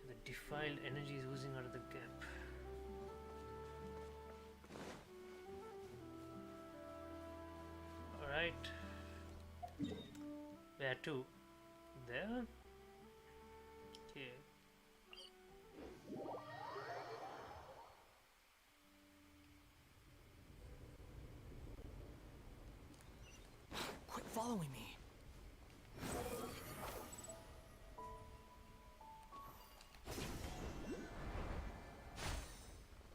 The defiled energy is oozing out of the gap. Alright. Where to? There? Okay. Quit following me.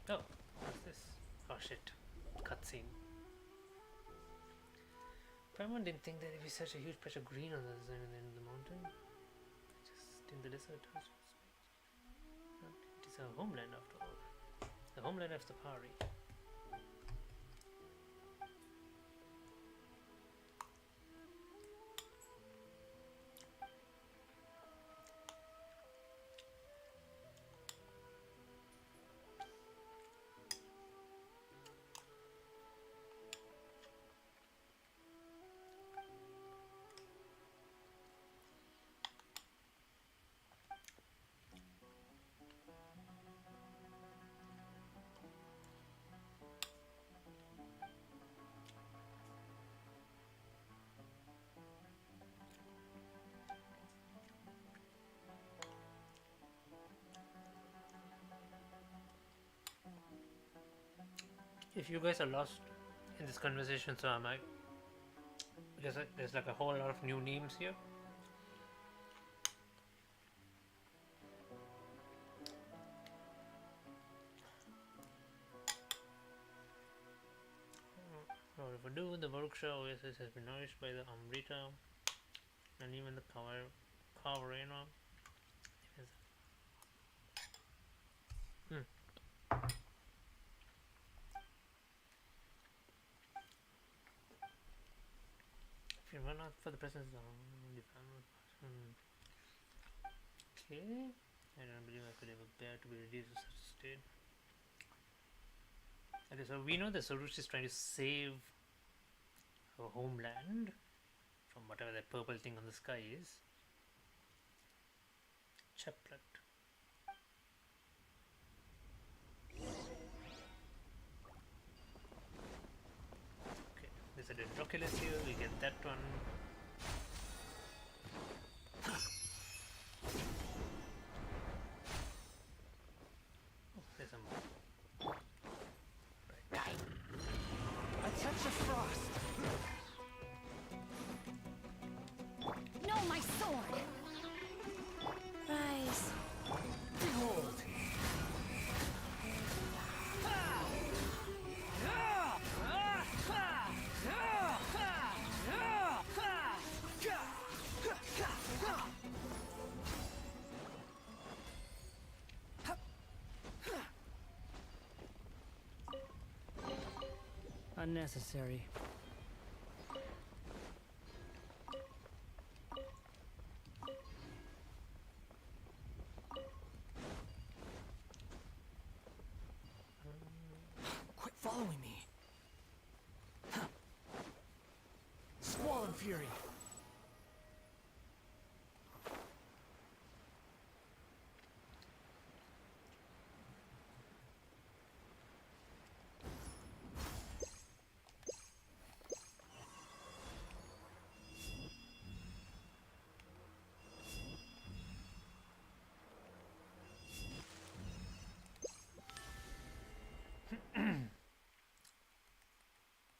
Oh, what's this? Oh shit. Cutscene. Paimon didn't think that there'd be such a huge patch of green on the other side of the end of the mountain. Just in the desert. It is our homeland after all. The homeland of the Pari. If you guys are lost in this conversation, so am I. There's like a whole lot of new names here. If I do, the Vorksha Oasis has been nourished by the Amrita and even the Khvarena. If you run out for the presence of okay. I don't believe I could ever bear to be reduced to such a state. Okay, so we know that Sorush is trying to save her homeland from whatever that purple thing on the sky is. Chaplet. Okay, there's a Dendroculus here, we get that one. Oh, there's some. A touch of frost. No, my sword! Rise. Behold. Unnecessary. Quit following me. Squall and fury.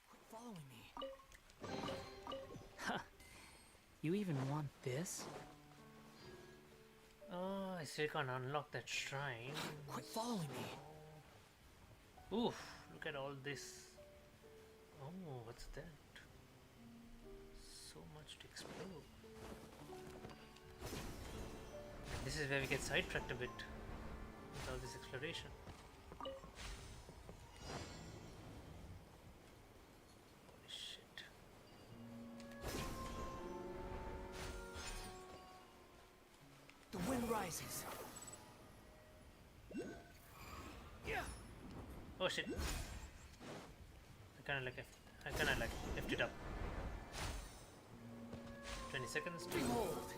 Quit following me. You even want this? I still can't unlock that shrine. Quit following me. Oof, look at all this. Oh, what's that? So much to explore. This is where we get sidetracked a bit with all this exploration. Holy shit. The wind rises. Oh shit. I kinda like left it up. 20 seconds to Behold.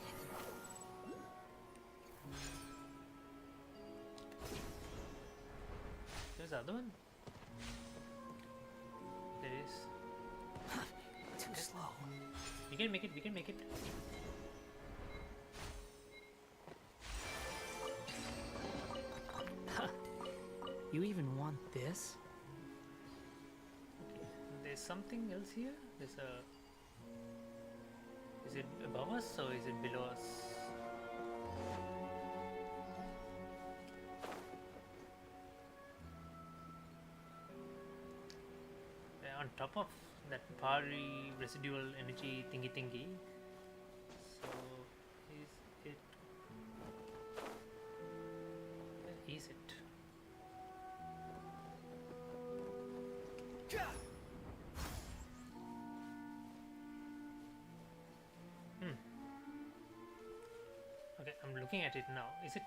There's the other one. There is. Too slow. We can make it, we can make it. You even want this? There's something else here. There's a. Is it above us or is it below us? On top of that powdery residual energy thingy. So is it? Where is it? Okay, I'm looking at it now. Is it?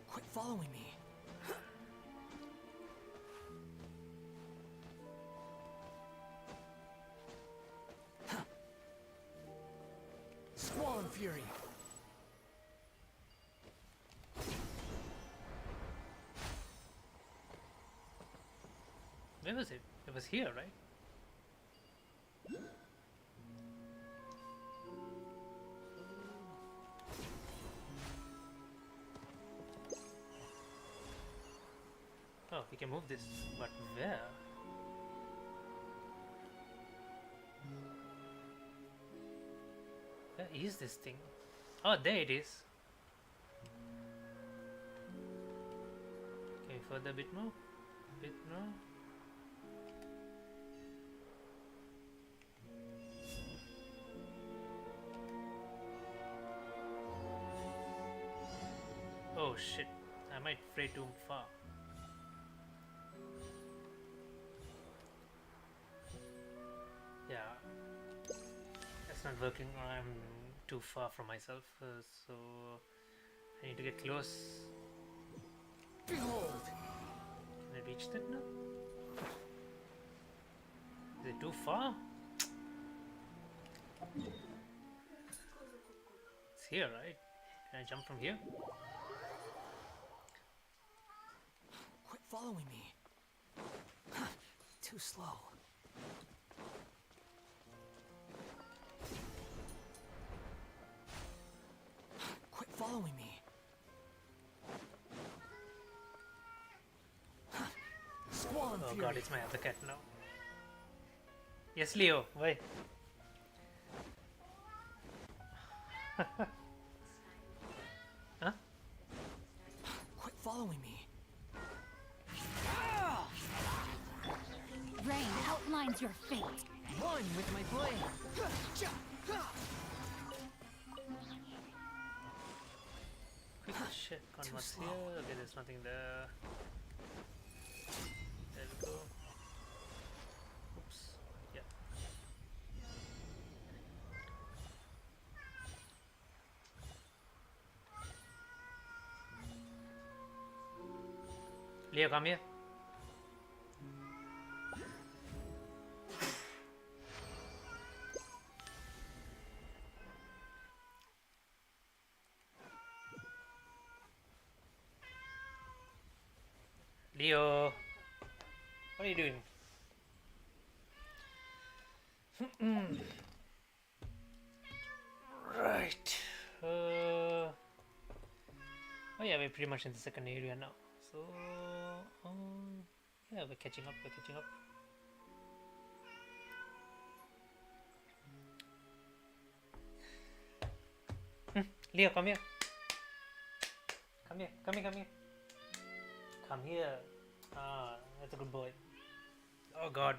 Quit following me. Squall and Fury. Where was it? It was here, right? Oh, we can move this, but where? Where is this thing? Oh, there it is. Okay, further a bit more. Bit more. Oh shit, I might fray too far. Yeah, that's not working. I'm too far from myself, so I need to get close. Behold. Can I reach that now? Is it too far? It's here, right? Can I jump from here? Quit following me. Too slow. Quit following me. Squall and Oh Fury. god, it's my other cat now. Yes, Leo, why? Huh? Quit following me. Rain outlines your fate. One with my blade. Quick check on what's here. Okay, there's nothing there. There we go. Oops. Yeah. Leo, come here. Leo, what are you doing? Right. Oh yeah, we're pretty much in the second area now. So yeah, we're catching up. We're catching up. Leo, come here. Come here, come here, come here. Come here. Ah, that's a good boy. Oh god.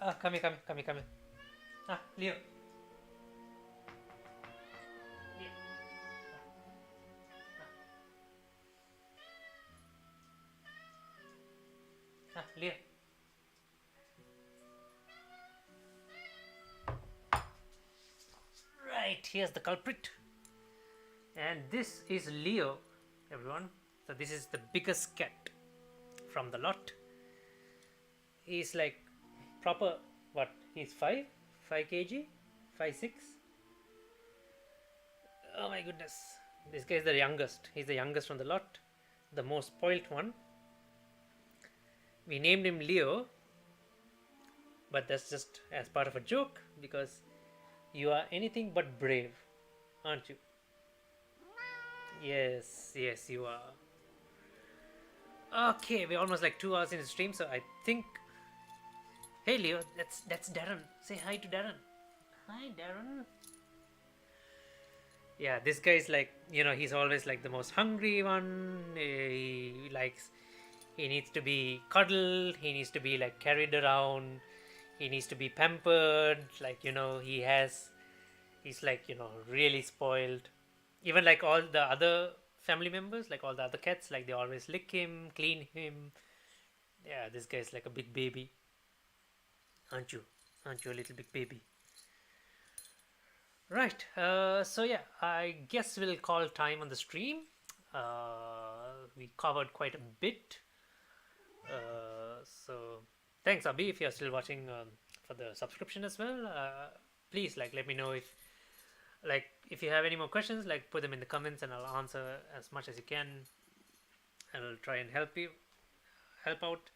Ah, come here, come here, come here, come here. Ah, Leo. Leo. Ah, Leo. Right, here's the culprit. And this is Leo, everyone. So this is the biggest cat from the lot. He's like proper, what? He's 5 kg, 5'6". Oh my goodness. This guy is the youngest. He's the youngest from the lot. The most spoilt one. We named him Leo. But that's just as part of a joke because you are anything but brave, aren't you? Yes, yes, you are. Okay, we're almost like 2 hours in the stream, so I think. Hey, Leo, that's Darren. Say hi to Darren. Hi, Darren. Yeah, this guy is like, he's always like the most hungry one. He likes, he needs to be cuddled. He needs to be like carried around. He needs to be pampered. Like, he's like, really spoiled. Even like all the other family members, like all the other cats, like they always lick him, clean him. Yeah, this guy's like a big baby. Aren't you? Aren't you a little big baby? Right. So yeah, I guess we'll call time on the stream. We covered quite a bit. So thanks, Abhi, if you're still watching for the subscription as well. Please let me know if you have any more questions, put them in the comments and I'll answer as much as you can. And I'll try and help out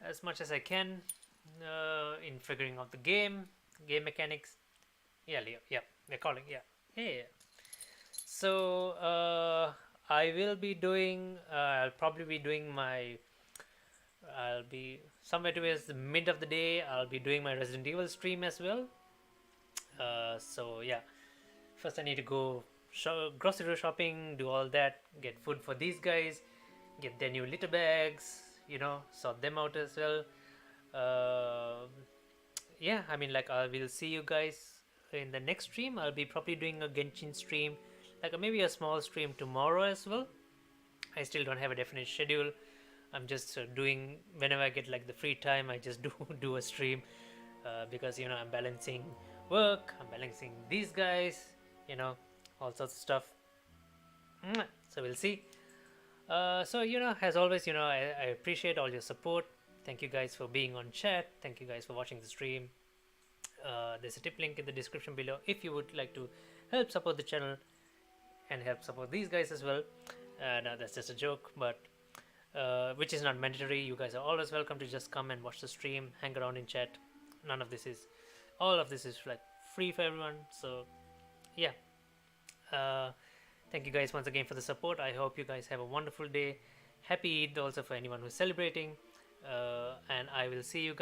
as much as I can in figuring out the game mechanics. Yeah, Leo. Yeah, we're calling. Yeah. Yeah. So I will be doing. I'll probably be doing my. I'll be somewhere towards the mid of the day. I'll be doing my Resident Evil stream as well. So yeah, first I need to go grocery shopping, do all that, get food for these guys, get their new litter bags, sort them out as well. Yeah, I mean, I will see you guys in the next stream. I'll be probably doing a Genshin stream, maybe a small stream tomorrow as well. I still don't have a definite schedule. I'm just doing whenever I get the free time. I just do a stream because I'm balancing work, I'm balancing these guys, all sorts of stuff. So we'll see. So as always, I appreciate all your support. Thank you guys for being on chat. Thank you guys for watching the stream. There's a tip link in the description below if you would like to help support the channel and help support these guys as well. No, that's just a joke, but which is not mandatory. You guys are always welcome to just come and watch the stream, hang around in chat. All of this is free for everyone. So yeah, thank you guys once again for the support. I hope you guys have a wonderful day. Happy Eid also for anyone who's celebrating, and I will see you guys